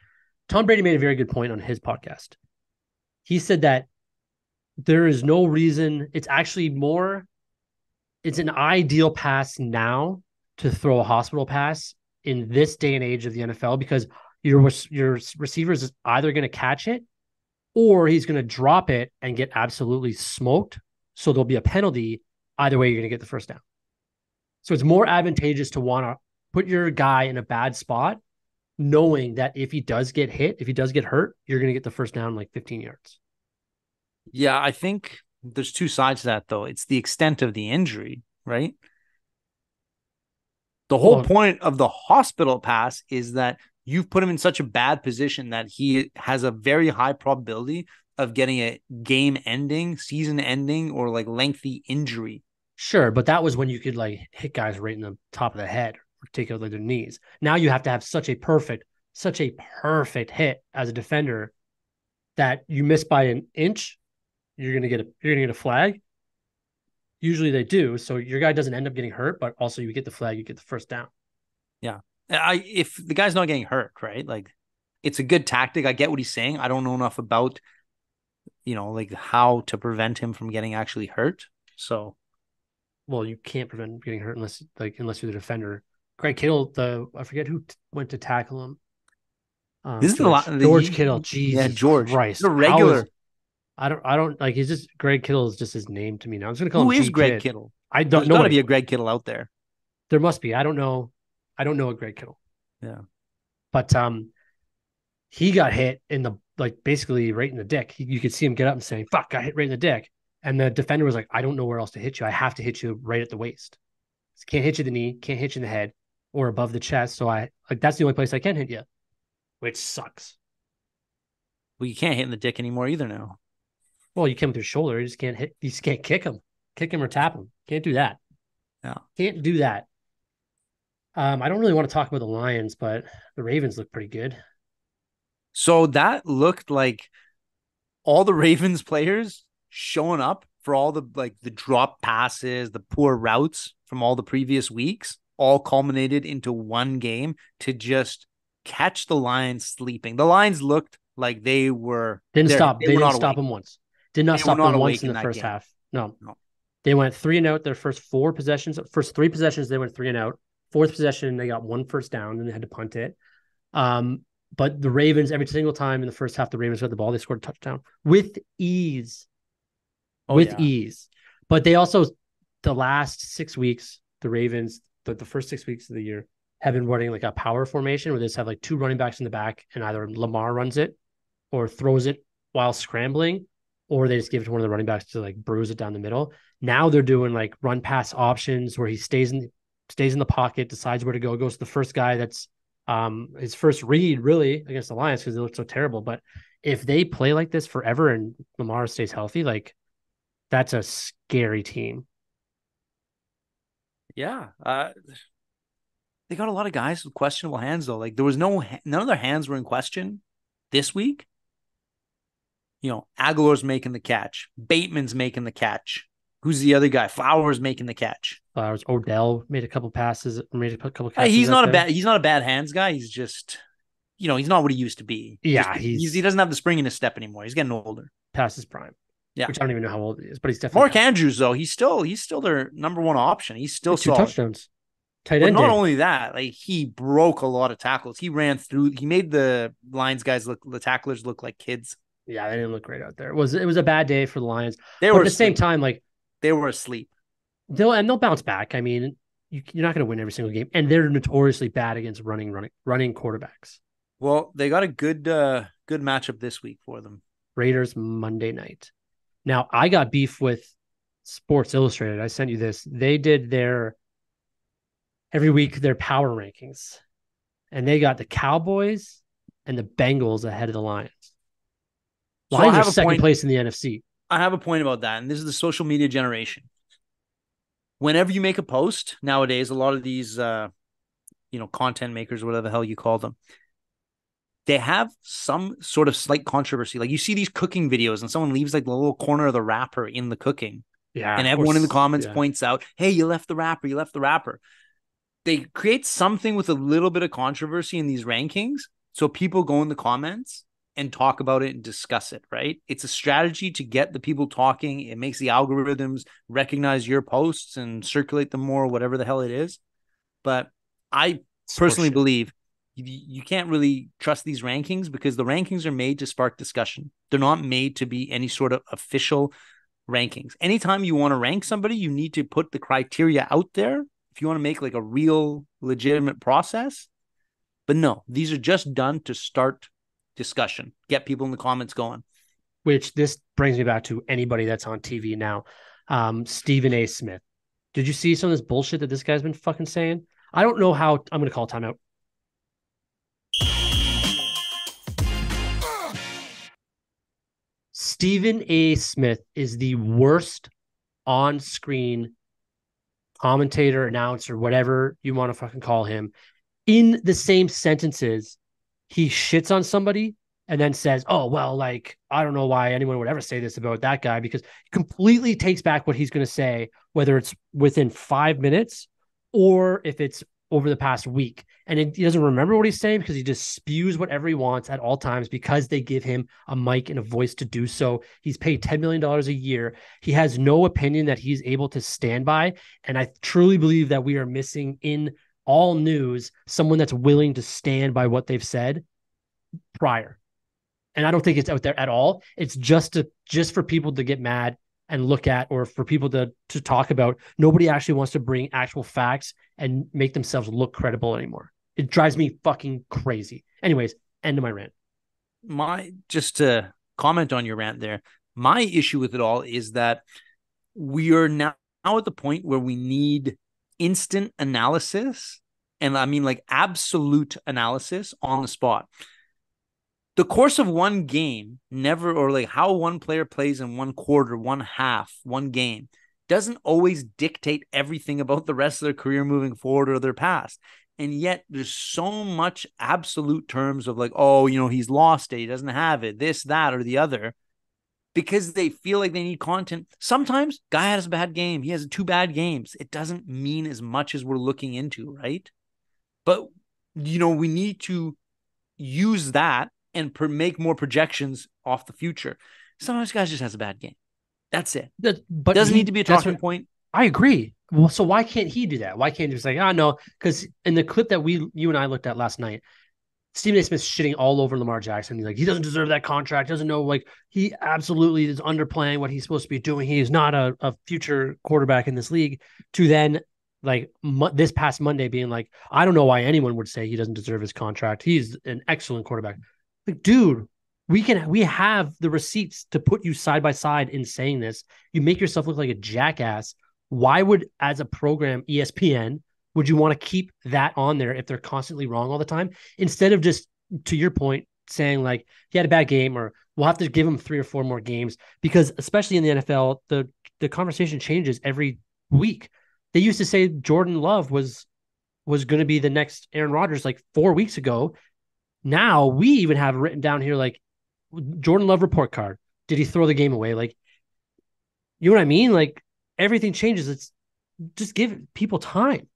[SPEAKER 1] Tom Brady made a very good point on his podcast. He said that there is no reason. It's actually more. It's an ideal pass now to throw a hospital pass in this day and age of the NFL because your receiver is either going to catch it or he's going to drop it and get absolutely smoked. So there'll be a penalty. Either way, you're going to get the first down. So it's more advantageous to want to put your guy in a bad spot, knowing that if he does get hit, if he does get hurt, you're going to get the first down like 15 yards.
[SPEAKER 2] Yeah, I think there's two sides to that, though. It's the extent of the injury, right? The whole
[SPEAKER 1] Well,
[SPEAKER 2] point of the hospital pass is that you've put him in such a bad position that he has a very high probability of getting a game ending, season ending, or like lengthy injury.
[SPEAKER 1] sure, but that was when you could like hit guys right in the top of the head or take out like their knees. Now you have to have such a perfect hit as a defender that you miss by an inch, you're gonna get a flag. Usually they do, so your guy doesn't end up getting hurt, but also you get the flag, you get the first down.
[SPEAKER 2] Yeah. If the guy's not getting hurt, right? Like it's a good tactic. I get what he's saying. I don't know enough about, like how to prevent him from getting actually hurt. So
[SPEAKER 1] Well, you can't prevent him getting hurt unless you're the defender. Greg Kittle, I forget who went to tackle him.
[SPEAKER 2] this is
[SPEAKER 1] George Kittle.
[SPEAKER 2] yeah,
[SPEAKER 1] Jesus
[SPEAKER 2] George. He's
[SPEAKER 1] Christ.
[SPEAKER 2] a regular.
[SPEAKER 1] I don't like, he's just, Greg Kittle is just his name to me now. I'm just gonna call
[SPEAKER 2] Who
[SPEAKER 1] him
[SPEAKER 2] is
[SPEAKER 1] G
[SPEAKER 2] Greg
[SPEAKER 1] Kid.
[SPEAKER 2] Kittle?
[SPEAKER 1] I don't,
[SPEAKER 2] There's got to
[SPEAKER 1] nobody.
[SPEAKER 2] be a Greg Kittle out there.
[SPEAKER 1] There must be. I don't know a Greg Kittle.
[SPEAKER 2] Yeah.
[SPEAKER 1] But he got hit in the, like, basically right in the dick. You could see him get up and say, "Fuck, got hit right in the dick." And the defender was like, "I don't know where else to hit you. I have to hit you right at the waist. Can't hit you in the knee, can't hit you in the head or above the chest. So that's the only place I can hit you," which sucks.
[SPEAKER 2] Well, you can't hit in the dick anymore either now.
[SPEAKER 1] Well, you can with your shoulder. You just can't hit. You just can't kick him or tap him. Can't do that.
[SPEAKER 2] Yeah.
[SPEAKER 1] Can't do that. I don't really want to talk about the Lions, but the Ravens look pretty good.
[SPEAKER 2] So that looked like all the Ravens players showing up for all the drop passes, the poor routes from all the previous weeks, all culminated into one game to just catch the Lions sleeping. The Lions looked like they were
[SPEAKER 1] Didn't
[SPEAKER 2] there.
[SPEAKER 1] stop.
[SPEAKER 2] They
[SPEAKER 1] They
[SPEAKER 2] were
[SPEAKER 1] didn't
[SPEAKER 2] not
[SPEAKER 1] stop
[SPEAKER 2] awake.
[SPEAKER 1] them once. Did not
[SPEAKER 2] They were
[SPEAKER 1] stop
[SPEAKER 2] not
[SPEAKER 1] them once
[SPEAKER 2] awake
[SPEAKER 1] in
[SPEAKER 2] in
[SPEAKER 1] the
[SPEAKER 2] that
[SPEAKER 1] first
[SPEAKER 2] game.
[SPEAKER 1] half. No,
[SPEAKER 2] No.
[SPEAKER 1] they went 3-and-out their first four possessions. First three possessions, they went 3-and-out. Fourth possession, they got one first down and they had to punt it. Um, but the Ravens, every single time in the first half, the Ravens got the ball, they scored a touchdown with ease.
[SPEAKER 2] Oh
[SPEAKER 1] With
[SPEAKER 2] yeah.
[SPEAKER 1] ease. But they also, the last 6 weeks, the Ravens, the first 6 weeks of the year, have been running like a power formation where they just have like two running backs in the back, and either Lamar runs it or throws it while scrambling, or they just give it to one of the running backs to like bruise it down the middle. Now they're doing like run pass options where he stays in the pocket, decides where to go, goes to the first guy that's his first read really against the Lions because they look so terrible. But if they play like this forever and Lamar stays healthy, like that's a scary team.
[SPEAKER 2] Yeah. They got a lot of guys with questionable hands though. Like there was none of their hands were in question this week. Aguilar's making the catch. Bateman's making the catch. Who's the other guy? Flowers making the catch.
[SPEAKER 1] Flowers. Odell made a couple passes, made a couple catches.
[SPEAKER 2] He's not a bad hands guy. He's just, he's not what he used to be.
[SPEAKER 1] Yeah,
[SPEAKER 2] he doesn't have the spring in his step anymore. He's getting older.
[SPEAKER 1] Past his prime.
[SPEAKER 2] Yeah,
[SPEAKER 1] which I don't even know how old he is, but he's definitely.
[SPEAKER 2] Mark Andrews though, he's still their number one option. He's still
[SPEAKER 1] two
[SPEAKER 2] solid.
[SPEAKER 1] Touchdowns. Tight end.
[SPEAKER 2] But not only that, like he broke a lot of tackles. He ran through. He made the Lions guys the tacklers look like kids.
[SPEAKER 1] Yeah, they didn't look great out there. It was a bad day for the Lions.
[SPEAKER 2] They were
[SPEAKER 1] at the same time, like
[SPEAKER 2] they were asleep.
[SPEAKER 1] They'll bounce back. I mean, you're not going to win every single game, and they're notoriously bad against running quarterbacks.
[SPEAKER 2] Well, they got a good matchup this week for them.
[SPEAKER 1] Raiders Monday night. Now, I got beef with Sports Illustrated. I sent you this. They did every week their power rankings, and they got the Cowboys and the Bengals ahead of the Lions. Lions are second place in the NFC.
[SPEAKER 2] I have a point about that, and this is the social media generation. Whenever you make a post nowadays, a lot of these, content makers, whatever the hell you call them, they have some sort of slight controversy. Like you see these cooking videos, and someone leaves like the little corner of the wrapper in the cooking, and everyone in the comments points out, "Hey, you left the wrapper. You left the wrapper." They create something with a little bit of controversy in these rankings, so people go in the comments and talk about it and discuss it, right? It's a strategy to get the people talking. It makes the algorithms recognize your posts and circulate them more, whatever the hell it is. But I personally believe you can't really trust these rankings because the rankings are made to spark discussion. They're not made to be any sort of official rankings. Anytime you want to rank somebody, you need to put the criteria out there if you want to make like a real legitimate process. But no, these are just done to start discussion, get people in the comments going.
[SPEAKER 1] Which this brings me back to anybody that's on TV now. Stephen A. Smith. Did you see some of this bullshit that this guy's been fucking saying? I don't know how. I'm going to call timeout. Stephen A. Smith is the worst on-screen commentator, announcer, whatever you want to fucking call him. In the same sentences, he shits on somebody and then says, "Oh, well, like, I don't know why anyone would ever say this about that guy," because he completely takes back what he's going to say, whether it's within 5 minutes or if it's over the past week. And he doesn't remember what he's saying because he just spews whatever he wants at all times because they give him a mic and a voice to do so. He's paid $10 million a year. He has no opinion that he's able to stand by. And I truly believe that we are missing in all news someone that's willing to stand by what they've said prior. And I don't think it's out there at all. It's just for people to get mad and look at, or for people to talk about. Nobody actually wants to bring actual facts and make themselves look credible anymore. It drives me fucking crazy. Anyways, end of my rant.
[SPEAKER 2] Just to comment on your rant there, my issue with it all is that we are now at the point where we need instant analysis, and I mean like absolute analysis on the spot. The course of one game or like how one player plays in one quarter, one half, one game doesn't always dictate everything about the rest of their career moving forward or their past. And yet there's so much absolute terms of like, oh, he's lost it. He doesn't have it, this, that, or the other, because they feel like they need content. Sometimes guy has a bad game. He has 2 bad games. It doesn't mean as much as we're looking into, right? But, we need to use that and make more projections off the future. Sometimes guys just has a bad game. That's it. But doesn't need to be a talking point.
[SPEAKER 1] I agree. Well, so why can't he do that? Why can't he just like, no? Because in the clip that you and I looked at last night, Stephen A. Smith's shitting all over Lamar Jackson. He's like, he doesn't deserve that contract. Doesn't know, like, he absolutely is underplaying what he's supposed to be doing. He is not a future quarterback in this league. To then like this past Monday being like, I don't know why anyone would say he doesn't deserve his contract. He's an excellent quarterback. Like, dude, we have the receipts to put you side by side in saying this. You make yourself look like a jackass. Why would, as a program, ESPN, would you want to keep that on there if they're constantly wrong all the time? Instead of just, to your point, saying like he had a bad game, or we'll have to give him 3 or 4 more games, because especially in the NFL, the conversation changes every week. They used to say Jordan Love was going to be the next Aaron Rodgers like 4 weeks ago. Now we even have written down here like Jordan Love report card. Did he throw the game away? Like, you know what I mean? Like, everything changes. It's just give people time.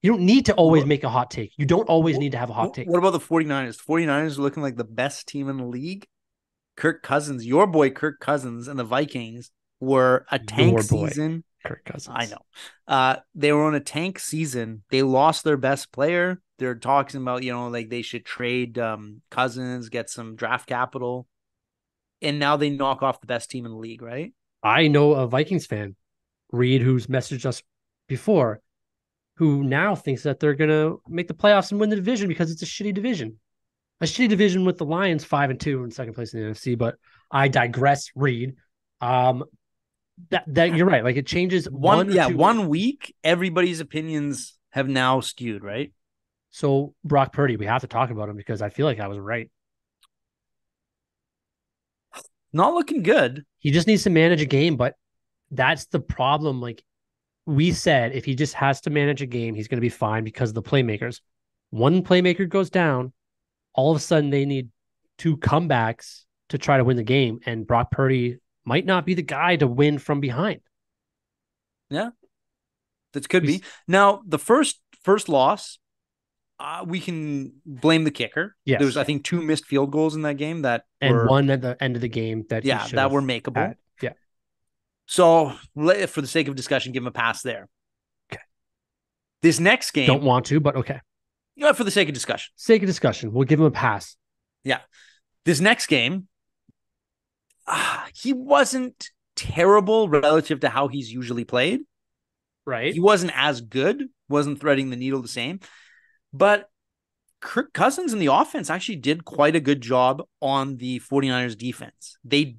[SPEAKER 1] You don't need to always make a hot take. You don't always need to have a hot take.
[SPEAKER 2] What about the 49ers? The 49ers are looking like the best team in the league. Kirk Cousins, your boy Kirk Cousins, and the Vikings were a tank season.
[SPEAKER 1] Kirk Cousins.
[SPEAKER 2] I know. They were on a tank season. They lost their best player. They're talking about, like they should trade Cousins, get some draft capital. And now they knock off the best team in the league, right? I
[SPEAKER 1] know a Vikings fan, Reed, who's messaged us before, who now thinks that they're going to make the playoffs and win the division because it's a shitty division. A shitty division with the Lions 5-2 in second place in the NFC, but I digress, Reed. That you're right. Like, it changes
[SPEAKER 2] one week, everybody's opinions have now skewed, right?
[SPEAKER 1] So Brock Purdy, we have to talk about him because I feel like I was right.
[SPEAKER 2] Not looking good.
[SPEAKER 1] He just needs to manage a game, but that's the problem. Like we said, if he just has to manage a game, he's going to be fine because of the playmakers. One playmaker goes down, all of a sudden they need 2 comebacks to try to win the game, and Brock Purdy might not be the guy to win from behind.
[SPEAKER 2] Yeah, that could be. Now, the first loss, we can blame the kicker.
[SPEAKER 1] Yes.
[SPEAKER 2] There was, I think, 2 missed field goals in that game
[SPEAKER 1] and one at the end of the game that
[SPEAKER 2] were makeable.
[SPEAKER 1] Had. Yeah.
[SPEAKER 2] So, for the sake of discussion, give him a pass there.
[SPEAKER 1] Okay.
[SPEAKER 2] This next game,
[SPEAKER 1] don't want to, but okay.
[SPEAKER 2] Yeah, for the sake of discussion.
[SPEAKER 1] We'll give him a pass.
[SPEAKER 2] Yeah. This next game, he wasn't terrible relative to how he's usually played.
[SPEAKER 1] Right.
[SPEAKER 2] He wasn't as good, wasn't threading the needle the same. But Kirk Cousins and the offense actually did quite a good job on the 49ers defense. The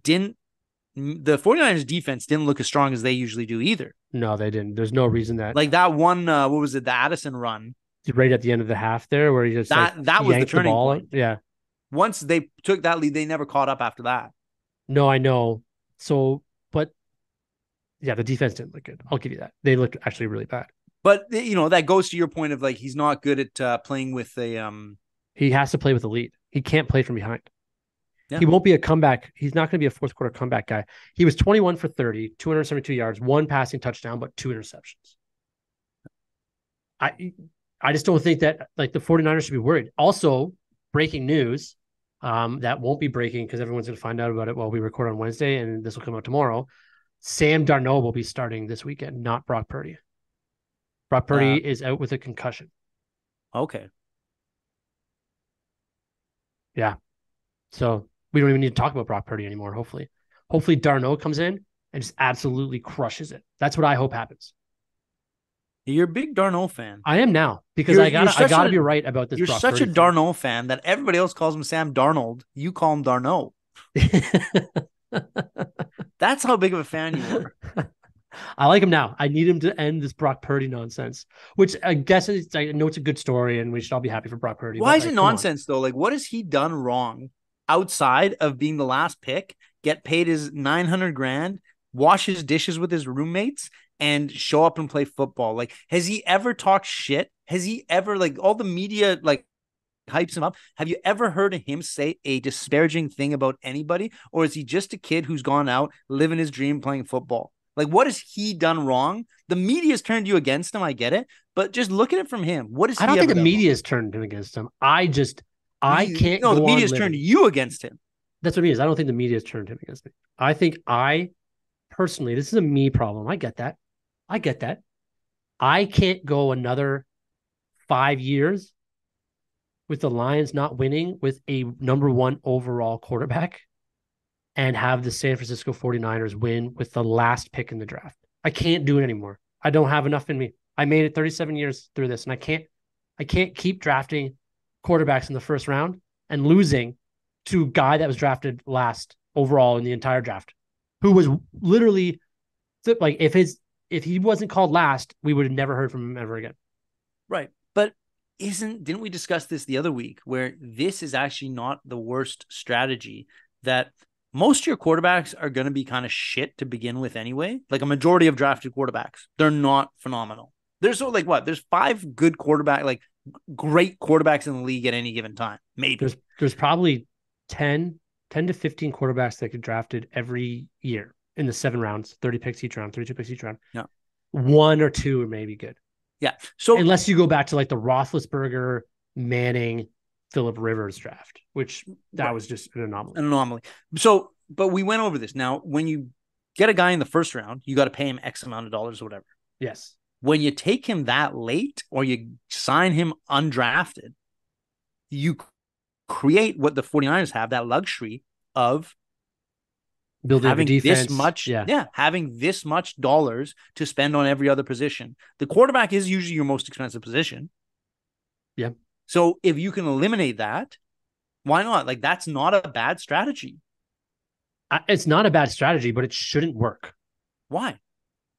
[SPEAKER 2] 49ers defense didn't look as strong as they usually do either.
[SPEAKER 1] No, they didn't. There's no reason that.
[SPEAKER 2] Like that one, what was it? The Addison run.
[SPEAKER 1] Right at the end of the half there where he just
[SPEAKER 2] that was the turning point.
[SPEAKER 1] Yeah.
[SPEAKER 2] Once they took that lead, they never caught up after that.
[SPEAKER 1] No, I know. So, but yeah, the defense didn't look good. I'll give you that. They looked actually really bad.
[SPEAKER 2] But, that goes to your point of like, he's not good at playing with a...
[SPEAKER 1] He has to play with the lead. He can't play from behind.
[SPEAKER 2] Yeah.
[SPEAKER 1] He won't be a comeback. He's not going to be a fourth quarter comeback guy. He was 21 for 30, 272 yards, 1 passing touchdown, but 2 interceptions. I just don't think that like the 49ers should be worried. Also, breaking news, that won't be breaking because everyone's going to find out about it while we record on Wednesday, and this will come out tomorrow. Sam Darnold will be starting this weekend, not Brock Purdy. Brock Purdy is out with a concussion.
[SPEAKER 2] Okay.
[SPEAKER 1] Yeah. So we don't even need to talk about Brock Purdy anymore, hopefully. Hopefully Darnold comes in and just absolutely crushes it. That's what I hope happens.
[SPEAKER 2] You're a big Darnold fan.
[SPEAKER 1] I am now because I gotta be right about this.
[SPEAKER 2] You're
[SPEAKER 1] Brock
[SPEAKER 2] such
[SPEAKER 1] Purdy
[SPEAKER 2] a Darnold fan that everybody else calls him Sam Darnold. You call him Darnold. That's how big of a fan you are.
[SPEAKER 1] I like him now. I need him to end this Brock Purdy nonsense, which I guess I know it's a good story and we should all be happy for Brock Purdy.
[SPEAKER 2] Why is it nonsense though? Like, what has he done wrong outside of being the last pick, get paid his $900,000, wash his dishes with his roommates, and show up and play football? Like, has he ever talked shit? Has he ever, like, all the media like hypes him up? Have you ever heard him say a disparaging thing about anybody? Or is he just a kid who's gone out living his dream playing football? Like, what has he done wrong? The media's turned you against him. I get it, but just look at it from him. What is?
[SPEAKER 1] I don't think the media's turned him against him. I can't. No,
[SPEAKER 2] the media's turned you against him.
[SPEAKER 1] That's what it is. I don't think the media's turned him against me. I think personally, this is a me problem. I get that. I can't go another 5 years with the Lions not winning with a number 1 overall quarterback and have the San Francisco 49ers win with the last pick in the draft. I can't do it anymore. I don't have enough in me. I made it 37 years through this, and I can't keep drafting quarterbacks in the first round and losing to a guy that was drafted last overall in the entire draft, who was literally like if he wasn't called last, we would have never heard from him ever again.
[SPEAKER 2] Right. But didn't we discuss this the other week where this is actually not the worst strategy, that most of your quarterbacks are going to be kind of shit to begin with anyway. Like a majority of drafted quarterbacks, they're not phenomenal. There's there's 5 good like great quarterbacks in the league at any given time. Maybe
[SPEAKER 1] there's probably 10 to 15 quarterbacks that get drafted every year in the 7 rounds, 30 picks each round, 32 picks each round.
[SPEAKER 2] Yeah.
[SPEAKER 1] 1 or 2 are maybe good.
[SPEAKER 2] Yeah. So
[SPEAKER 1] unless you go back to like the Roethlisberger, Manning, Phillip Rivers draft, which that was just an anomaly.
[SPEAKER 2] So, but we went over this. Now, when you get a guy in the first round, you got to pay him X amount of dollars or whatever.
[SPEAKER 1] Yes.
[SPEAKER 2] When you take him that late or you sign him undrafted, you create what the 49ers have, that luxury of
[SPEAKER 1] building
[SPEAKER 2] having
[SPEAKER 1] defense,
[SPEAKER 2] this much, having this much dollars to spend on every other position. The quarterback is usually your most expensive position.
[SPEAKER 1] Yeah.
[SPEAKER 2] So if you can eliminate that, why not? Like, that's not a bad strategy.
[SPEAKER 1] It's not a bad strategy, but it shouldn't work.
[SPEAKER 2] Why?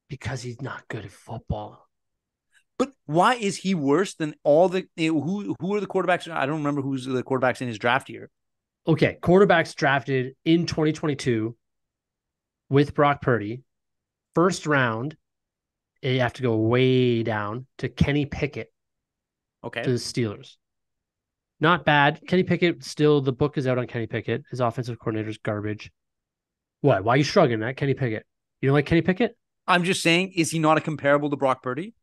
[SPEAKER 1] Because he's not good at football.
[SPEAKER 2] But why is he worse than all the who are the quarterbacks? I don't remember who's the quarterbacks in his draft year.
[SPEAKER 1] Okay, quarterbacks drafted in 2022 with Brock Purdy, first round. You have to go way down to Kenny Pickett.
[SPEAKER 2] Okay,
[SPEAKER 1] to the Steelers. Not bad. Kenny Pickett, still the book is out on Kenny Pickett. His offensive coordinator's garbage. What? Why are you shrugging at Kenny Pickett? You don't like Kenny Pickett?
[SPEAKER 2] I'm just saying, is he not a comparable to Brock Purdy?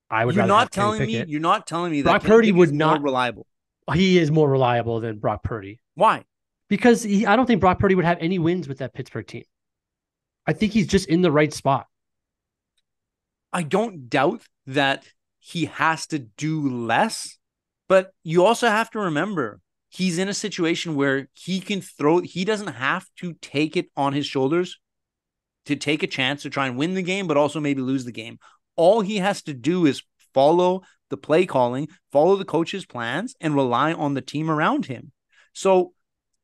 [SPEAKER 1] I would.
[SPEAKER 2] You're not telling me. You're not telling me that
[SPEAKER 1] Brock Purdy would not
[SPEAKER 2] reliable.
[SPEAKER 1] He is more reliable than Brock Purdy.
[SPEAKER 2] Why?
[SPEAKER 1] Because I don't think Brock Purdy would have any wins with that Pittsburgh team. I think he's just in the right spot.
[SPEAKER 2] I don't doubt that he has to do less, but you also have to remember he's in a situation where he can throw. He doesn't have to take it on his shoulders to take a chance to try and win the game, but also maybe lose the game. All he has to do is follow the play calling, follow the coach's plans, and rely on the team around him. So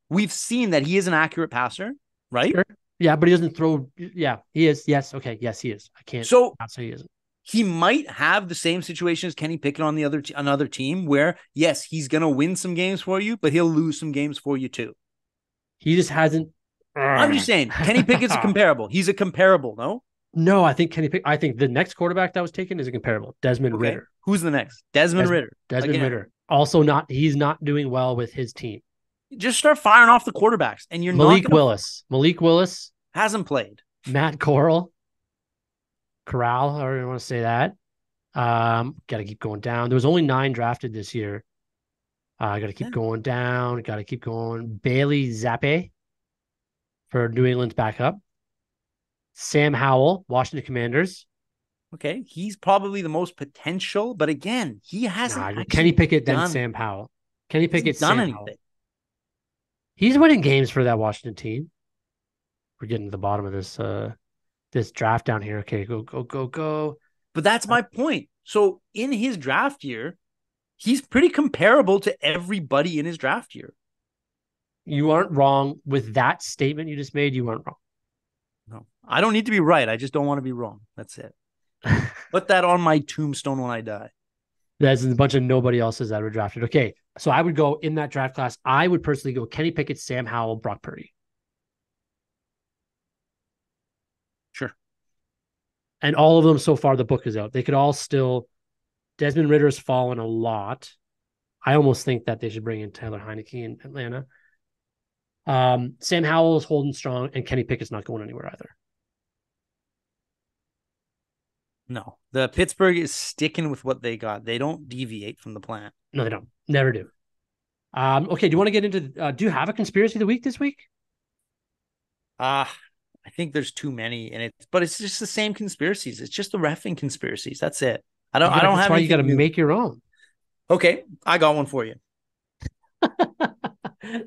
[SPEAKER 2] we've seen that he is an accurate passer, right? Sure.
[SPEAKER 1] Yeah, but he doesn't throw. Yeah, he is. Yes. Okay. Yes, he is. I can't not say he isn't.
[SPEAKER 2] He might have the same situation as Kenny Pickett on another team where, yes, he's going to win some games for you, but he'll lose some games for you too.
[SPEAKER 1] He just hasn't.
[SPEAKER 2] I'm just saying, Kenny Pickett's a comparable. He's a comparable, no?
[SPEAKER 1] No, I think I think the next quarterback that was taken is a comparable. Desmond Ridder.
[SPEAKER 2] Who's the next? Desmond Ridder.
[SPEAKER 1] Desmond Ridder. Also he's not doing well with his team.
[SPEAKER 2] Just start firing off the quarterbacks. And you're
[SPEAKER 1] Malik Willis. Malik Willis.
[SPEAKER 2] Hasn't played.
[SPEAKER 1] Matt Corral, however you want to say that. Got to keep going down. There was only 9 drafted this year. Got to keep going down. Got to keep going. Bailey Zappi for New England's backup. Sam Howell, Washington Commanders.
[SPEAKER 2] Okay, he's probably the most potential, but again, he hasn't.
[SPEAKER 1] Kenny Pickett, then Sam Howell. Kenny Pickett,
[SPEAKER 2] done
[SPEAKER 1] Sam
[SPEAKER 2] anything.
[SPEAKER 1] Howell. He's winning games for that Washington team. We're getting to the bottom of this draft down here. Okay, go.
[SPEAKER 2] But that's my point. So in his draft year, he's pretty comparable to everybody in his draft year.
[SPEAKER 1] You aren't wrong with that statement you just made. You aren't wrong.
[SPEAKER 2] No, I don't need to be right. I just don't want to be wrong. That's it. Put that on my tombstone when I die.
[SPEAKER 1] There's a bunch of nobody else's that were drafted. Okay, so I would go in that draft class. I would personally go Kenny Pickett, Sam Howell, Brock Purdy.
[SPEAKER 2] Sure.
[SPEAKER 1] And all of them so far, the book is out. They could all still. Desmond Ridder's fallen a lot. I almost think that they should bring in Taylor Heineke in Atlanta. Sam Howell is holding strong, and Kenny Pickett's not going anywhere either.
[SPEAKER 2] No, the Pittsburgh is sticking with what they got. They don't deviate from the plan.
[SPEAKER 1] No, they don't. Never do. Okay, do you want to get into? Do you have a conspiracy of the week this week?
[SPEAKER 2] I think there's too many in it, but it's just the same conspiracies. It's just the reffing conspiracies. That's it. I don't have.
[SPEAKER 1] That's why you got to make your own.
[SPEAKER 2] Okay, I got one for you.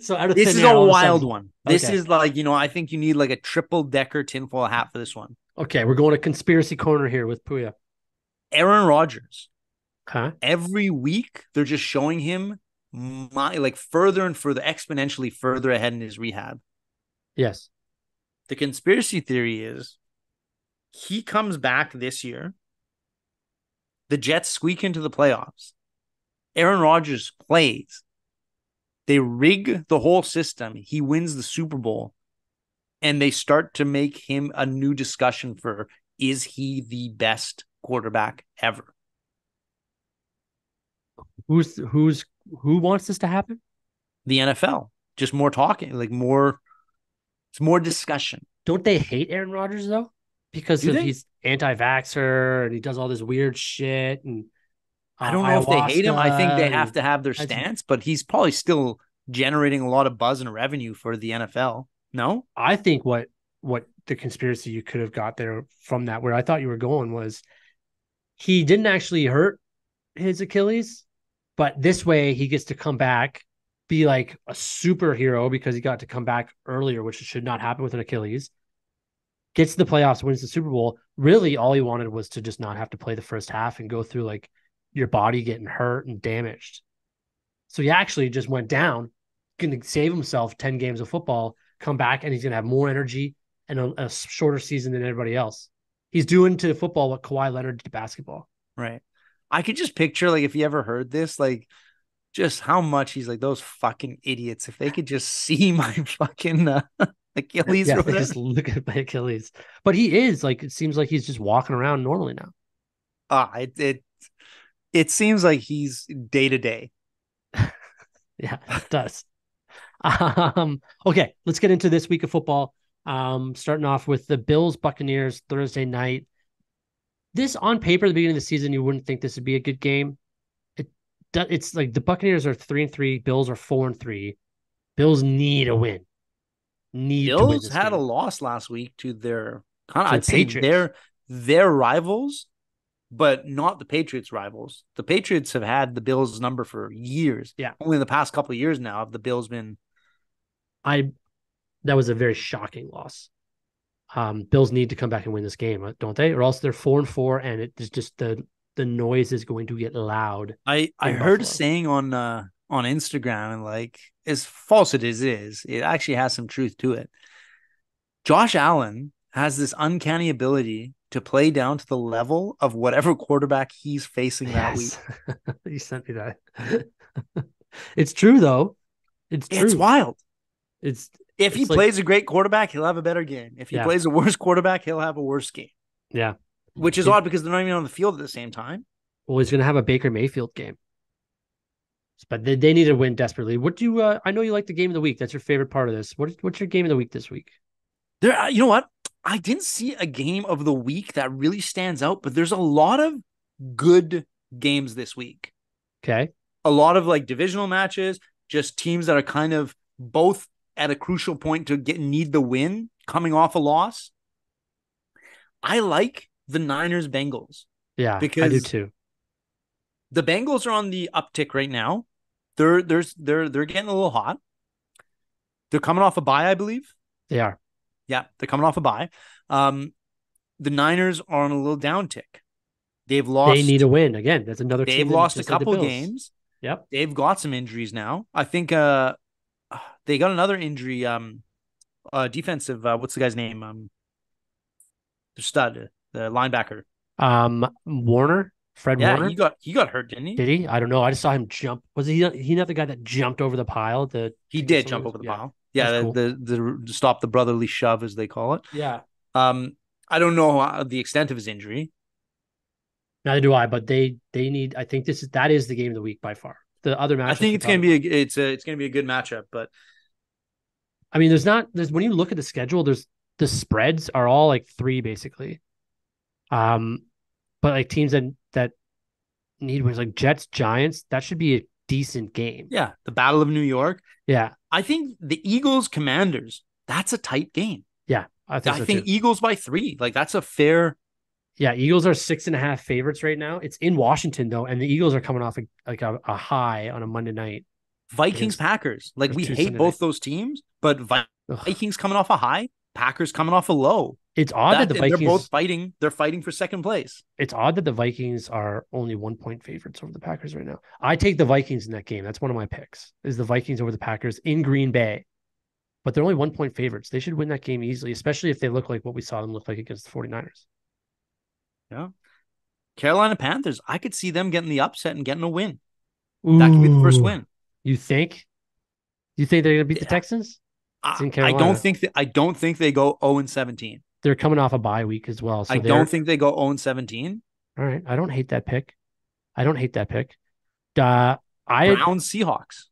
[SPEAKER 1] So out of
[SPEAKER 2] this is a wild one. This is like, I think you need like a triple decker tinfoil hat for this one.
[SPEAKER 1] Okay, we're going to conspiracy corner here with Poya.
[SPEAKER 2] Aaron Rodgers.
[SPEAKER 1] Huh?
[SPEAKER 2] Every week, they're just showing him like further and further, exponentially further ahead in his rehab.
[SPEAKER 1] Yes.
[SPEAKER 2] The conspiracy theory is he comes back this year. The Jets squeak into the playoffs. Aaron Rodgers plays. They rig the whole system. He wins the Super Bowl. And they start to make him a new discussion for, is he the best quarterback ever?
[SPEAKER 1] Who wants this to happen?
[SPEAKER 2] The NFL. Just more talking, like more, it's more discussion.
[SPEAKER 1] Don't they hate Aaron Rodgers though? Because
[SPEAKER 2] Do
[SPEAKER 1] of
[SPEAKER 2] they?
[SPEAKER 1] he's anti-vaxxer and he does all this weird shit and
[SPEAKER 2] I don't know if they hate him. I think they
[SPEAKER 1] ayahuasca
[SPEAKER 2] have
[SPEAKER 1] and
[SPEAKER 2] to have their stance, but he's probably still generating a lot of buzz and revenue for the NFL. No?
[SPEAKER 1] I think what the conspiracy you could have got there from that, where I thought you were going, was he didn't actually hurt his Achilles, but this way he gets to come back, be like a superhero because he got to come back earlier, which should not happen with an Achilles. Gets to the playoffs, wins the Super Bowl. Really, all he wanted was to just not have to play the first half and go through like your body getting hurt and damaged. So he actually just went down, going to save himself 10 games of football, come back, and he's going to have more energy and a shorter season than everybody else. He's doing to football what Kawhi Leonard did to basketball.
[SPEAKER 2] Right. I could just picture, like, if you ever heard this, like, just how much he's like, those fucking idiots. If they could just see my fucking Achilles,
[SPEAKER 1] Yeah,
[SPEAKER 2] or
[SPEAKER 1] they
[SPEAKER 2] whatever.
[SPEAKER 1] just look at my Achilles. But he is like, it seems like he's just walking around normally now.
[SPEAKER 2] It seems like he's day to day.
[SPEAKER 1] Yeah, it does. Okay, let's get into this week of football. Starting off with the Bills Buccaneers Thursday night. This on paper, at the beginning of the season, you wouldn't think this would be a good game. It's like the Buccaneers are 3-3, Bills are 4-3. Bills need a win. Need to win
[SPEAKER 2] Bills
[SPEAKER 1] this
[SPEAKER 2] had a
[SPEAKER 1] game
[SPEAKER 2] loss last week to their kind of,
[SPEAKER 1] to the
[SPEAKER 2] I'd say
[SPEAKER 1] Patriots.
[SPEAKER 2] their rivals, but not the Patriots rivals. The Patriots have had the Bills number for years.
[SPEAKER 1] Yeah,
[SPEAKER 2] Only in the past couple of years now have the Bills been.
[SPEAKER 1] I that was a very shocking loss. Bills need to come back and win this game, don't they? Or else they're 4-4, and it's just the noise is going to get loud
[SPEAKER 2] I
[SPEAKER 1] in
[SPEAKER 2] heard a
[SPEAKER 1] Buffalo.
[SPEAKER 2] saying on Instagram, and like, as false it is, it actually has some truth to it. Josh Allen has this uncanny ability to play down to the level of whatever quarterback he's facing that week.
[SPEAKER 1] Yes, you sent me that. It's true though. It's
[SPEAKER 2] It's
[SPEAKER 1] true.
[SPEAKER 2] wild.
[SPEAKER 1] It's
[SPEAKER 2] If he
[SPEAKER 1] it's like
[SPEAKER 2] plays a great quarterback, he'll have a better game. If he
[SPEAKER 1] yeah,
[SPEAKER 2] plays a worse quarterback, he'll have a worse game.
[SPEAKER 1] yeah.
[SPEAKER 2] Which is odd because they're not even on the field at the same time.
[SPEAKER 1] Well, he's gonna have a Baker Mayfield game, but they need to win desperately. What do you? I know you like the game of the week. That's your favorite part of this. What's your game of the week this week?
[SPEAKER 2] You know what? I didn't see a game of the week that really stands out, but there's a lot of good games this week.
[SPEAKER 1] Okay.
[SPEAKER 2] A lot of like divisional matches, just teams that are kind of both at a crucial point to need the win, coming off a loss. I like the Niners Bengals
[SPEAKER 1] Yeah, I do
[SPEAKER 2] because
[SPEAKER 1] too.
[SPEAKER 2] the Bengals are on the uptick right now. They're getting a little hot. They're coming off a bye, I believe.
[SPEAKER 1] They are.
[SPEAKER 2] Yeah, they're coming off a bye. The Niners are on a little downtick. They've
[SPEAKER 1] They need a
[SPEAKER 2] lost.
[SPEAKER 1] win again. That's another team
[SPEAKER 2] They've
[SPEAKER 1] that
[SPEAKER 2] lost a
[SPEAKER 1] just like the
[SPEAKER 2] couple
[SPEAKER 1] Bills.
[SPEAKER 2] games.
[SPEAKER 1] Yep.
[SPEAKER 2] They've got some injuries now. I think they got another injury. Defensive. What's the guy's name? The stud, the linebacker.
[SPEAKER 1] Warner, Fred
[SPEAKER 2] Yeah,
[SPEAKER 1] Warner.
[SPEAKER 2] he got hurt, didn't he?
[SPEAKER 1] Did he? I don't know. I just saw him jump. Was he not the guy that jumped over the pile?
[SPEAKER 2] He did jump over the pile.
[SPEAKER 1] That's
[SPEAKER 2] Yeah,
[SPEAKER 1] cool.
[SPEAKER 2] the stop the brotherly shove, as they call it.
[SPEAKER 1] Yeah.
[SPEAKER 2] I don't know the extent of his injury.
[SPEAKER 1] Neither do I, but they need. I think that is the game of the week by far. The other matchups.
[SPEAKER 2] I think it's gonna be it's gonna be a good matchup, but
[SPEAKER 1] I mean, there's when you look at the schedule, the spreads are all like 3 basically. But like teams that need wins like Jets, Giants, that should be a decent game.
[SPEAKER 2] yeah, the Battle of New York.
[SPEAKER 1] Yeah.
[SPEAKER 2] I think the Eagles Commanders, that's a tight game.
[SPEAKER 1] Yeah. I think so too.
[SPEAKER 2] Eagles by 3. Like, that's a fair.
[SPEAKER 1] Yeah, Eagles are 6.5 favorites right now. It's in Washington though, and the Eagles are coming off a high on a Monday night.
[SPEAKER 2] Vikings Packers. Like, we hate both those teams, but Vikings coming off a high. Packers coming off a low.
[SPEAKER 1] It's odd that the Vikings.
[SPEAKER 2] They're both fighting. They're fighting for second place.
[SPEAKER 1] It's odd that the Vikings are only 1-point favorites over the Packers right now. I take the Vikings in that game. That's one of my picks. Is the Vikings over the Packers in Green Bay, but they're only 1-point favorites. They should win that game easily, especially if they look like what we saw them look like against the 49ers.
[SPEAKER 2] Yeah. Carolina Panthers. I could see them getting the upset and getting a win.
[SPEAKER 1] Ooh,
[SPEAKER 2] that could be the first win.
[SPEAKER 1] You think? You think they're going to beat the Texans?
[SPEAKER 2] I don't think they go 0-17.
[SPEAKER 1] They're coming off a bye week as well. So
[SPEAKER 2] I don't think they go 0-17.
[SPEAKER 1] All right. I don't hate that pick.
[SPEAKER 2] Browns Seahawks.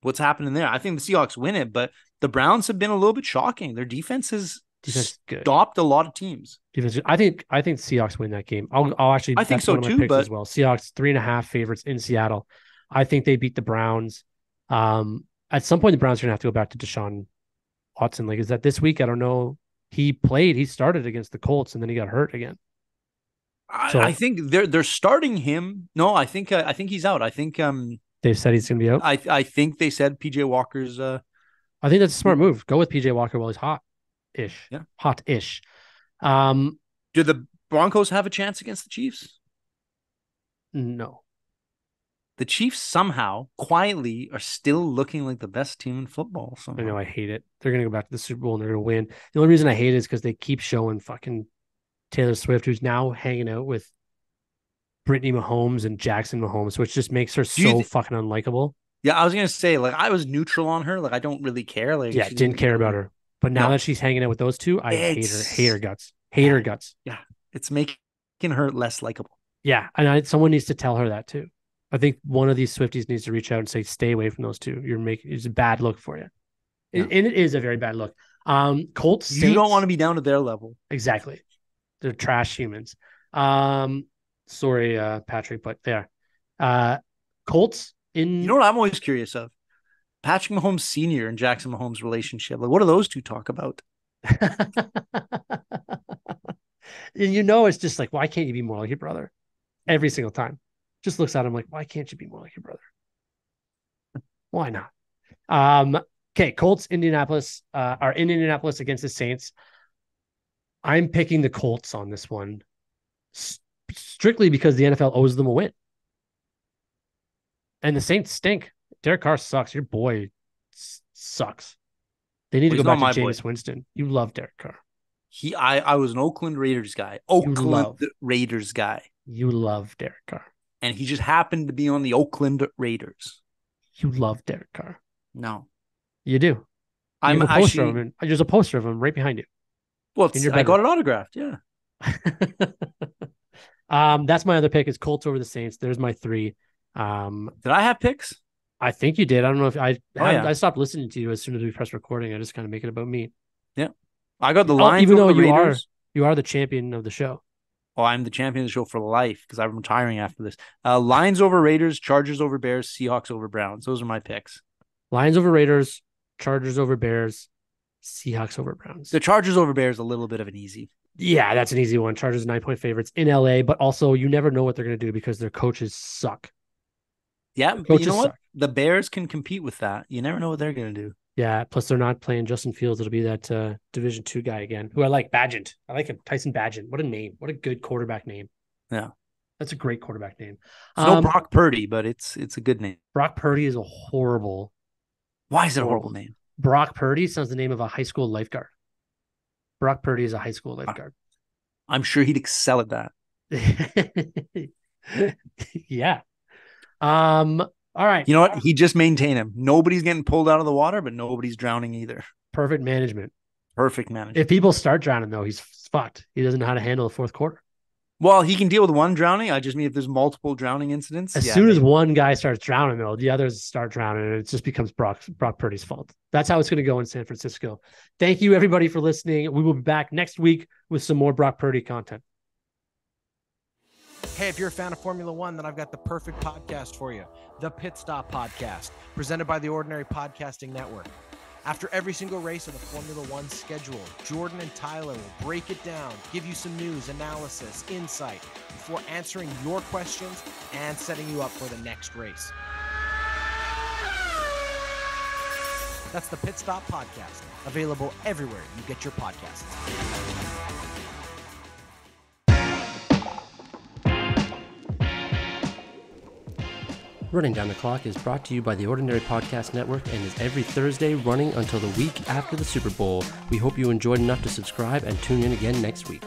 [SPEAKER 2] What's happening there? I think the Seahawks win it, but the Browns have been a little bit shocking. Their defense has stopped a lot of teams.
[SPEAKER 1] I think the Seahawks win that game. I'll actually.
[SPEAKER 2] I think so too. But
[SPEAKER 1] as well, Seahawks 3.5 favorites in Seattle. I think they beat the Browns. At some point, the Browns are gonna have to go back to Deshaun Watson. Like, is that this week? I don't know. He started against the Colts and then he got hurt again.
[SPEAKER 2] So, I think they're starting him. No, I think he's out. I think
[SPEAKER 1] they've said he's going to be out.
[SPEAKER 2] I think they said PJ Walker's.
[SPEAKER 1] I think that's a smart move. Go with PJ Walker while he's hot-ish.
[SPEAKER 2] Yeah,
[SPEAKER 1] hot-ish.
[SPEAKER 2] Do the Broncos have a chance against the Chiefs?
[SPEAKER 1] No.
[SPEAKER 2] The Chiefs somehow quietly are still looking like the best team in football. Somehow.
[SPEAKER 1] I know, I hate it. They're going to go back to the Super Bowl and they're going to win. The only reason I hate it is because they keep showing fucking Taylor Swift, who's now hanging out with Brittany Mahomes and Jackson Mahomes, which just makes her so fucking unlikable.
[SPEAKER 2] Yeah, I was going to say, like, I was neutral on her. Like, I don't really care. Like,
[SPEAKER 1] yeah, didn't care about her. But now that she's hanging out with those two, I hate her. Hate her guts. Hate her guts.
[SPEAKER 2] Yeah, it's making her less likable.
[SPEAKER 1] Yeah, and someone needs to tell her that too. I think one of these Swifties needs to reach out and say, stay away from those two. It's a bad look for you. Yeah. And it is a very bad look. Colts. Saints,
[SPEAKER 2] you don't want to be down to their level.
[SPEAKER 1] Exactly. They're trash humans. Sorry, Patrick, but they are. Colts in.
[SPEAKER 2] You know what I'm always curious of? Patrick Mahomes Sr. and Jackson Mahomes' relationship. Like, what do those two talk about?
[SPEAKER 1] And it's just like, why can't you be more like your brother? Every single time. Just looks at him like, why can't you be more like your brother? Why not? Okay, Colts, Indianapolis are in Indianapolis against the Saints. I'm picking the Colts on this one strictly because the NFL owes them a win. And the Saints stink. Derek Carr sucks. Your boy sucks. They need to go back to Jameis Winston. You love Derek Carr.
[SPEAKER 2] I was an Oakland Raiders guy. Raiders guy.
[SPEAKER 1] You love Derek Carr.
[SPEAKER 2] And he just happened to be on the Oakland Raiders.
[SPEAKER 1] You love Derek Carr.
[SPEAKER 2] No.
[SPEAKER 1] You do. There's a poster of him right behind you.
[SPEAKER 2] Well, I got it autographed, yeah.
[SPEAKER 1] That's my other pick is Colts over the Saints. There's my 3.
[SPEAKER 2] Did I have picks?
[SPEAKER 1] I think you did. I don't know if I stopped listening to you as soon as we pressed recording. I just kind of make it about me.
[SPEAKER 2] Yeah. I got the Lions
[SPEAKER 1] even though
[SPEAKER 2] the Raiders.
[SPEAKER 1] You are the champion of the show.
[SPEAKER 2] Oh, I'm the champion of the show for life because I'm retiring after this. Lions over Raiders, Chargers over Bears, Seahawks over Browns. Those are my picks.
[SPEAKER 1] Lions over Raiders, Chargers over Bears, Seahawks over Browns.
[SPEAKER 2] The Chargers over Bears is a little bit of an easy.
[SPEAKER 1] Yeah, that's an easy one. Chargers 9-point favorites in LA, but also you never know what they're going to do because their coaches suck.
[SPEAKER 2] Yeah, but you know what? The Bears can compete with that. You never know what they're going to do.
[SPEAKER 1] Yeah, plus they're not playing Justin Fields. It'll be that Division II guy again, who I like, Badgett. I like him, Tyson Badgett. What a name. What a good quarterback name.
[SPEAKER 2] Yeah.
[SPEAKER 1] That's a great quarterback name.
[SPEAKER 2] It's no Brock Purdy, but it's a good name.
[SPEAKER 1] Brock Purdy is a horrible.
[SPEAKER 2] Why is it a horrible name?
[SPEAKER 1] Brock Purdy sounds the name of a high school lifeguard. Brock Purdy is a high school lifeguard.
[SPEAKER 2] I'm sure he'd excel at that.
[SPEAKER 1] Yeah. All right.
[SPEAKER 2] You know what? He just maintain him. Nobody's getting pulled out of the water, but nobody's drowning either.
[SPEAKER 1] Perfect management.
[SPEAKER 2] If
[SPEAKER 1] people start drowning, though, he's fucked. He doesn't know how to handle the fourth quarter.
[SPEAKER 2] Well, he can deal with one drowning. I just mean if there's multiple drowning incidents.
[SPEAKER 1] As soon as one guy starts drowning, though, the others start drowning, and it just becomes Brock Purdy's fault. That's how it's going to go in San Francisco. Thank you, everybody, for listening. We will be back next week with some more Brock Purdy content.
[SPEAKER 3] Hey, if you're a fan of Formula One, then I've got the perfect podcast for you. The Pit Stop Podcast, presented by the Ordinary Podcasting Network. After every single race of the Formula One schedule, Jordan and Tyler will break it down, give you some news, analysis, insight, before answering your questions and setting you up for the next race. That's the Pit Stop Podcast. Available everywhere you get your podcasts.
[SPEAKER 1] Running Down the Clock is brought to you by the Ordinary Podcast Network and is every Thursday running until the week after the Super Bowl. We hope you enjoyed enough to subscribe and tune in again next week.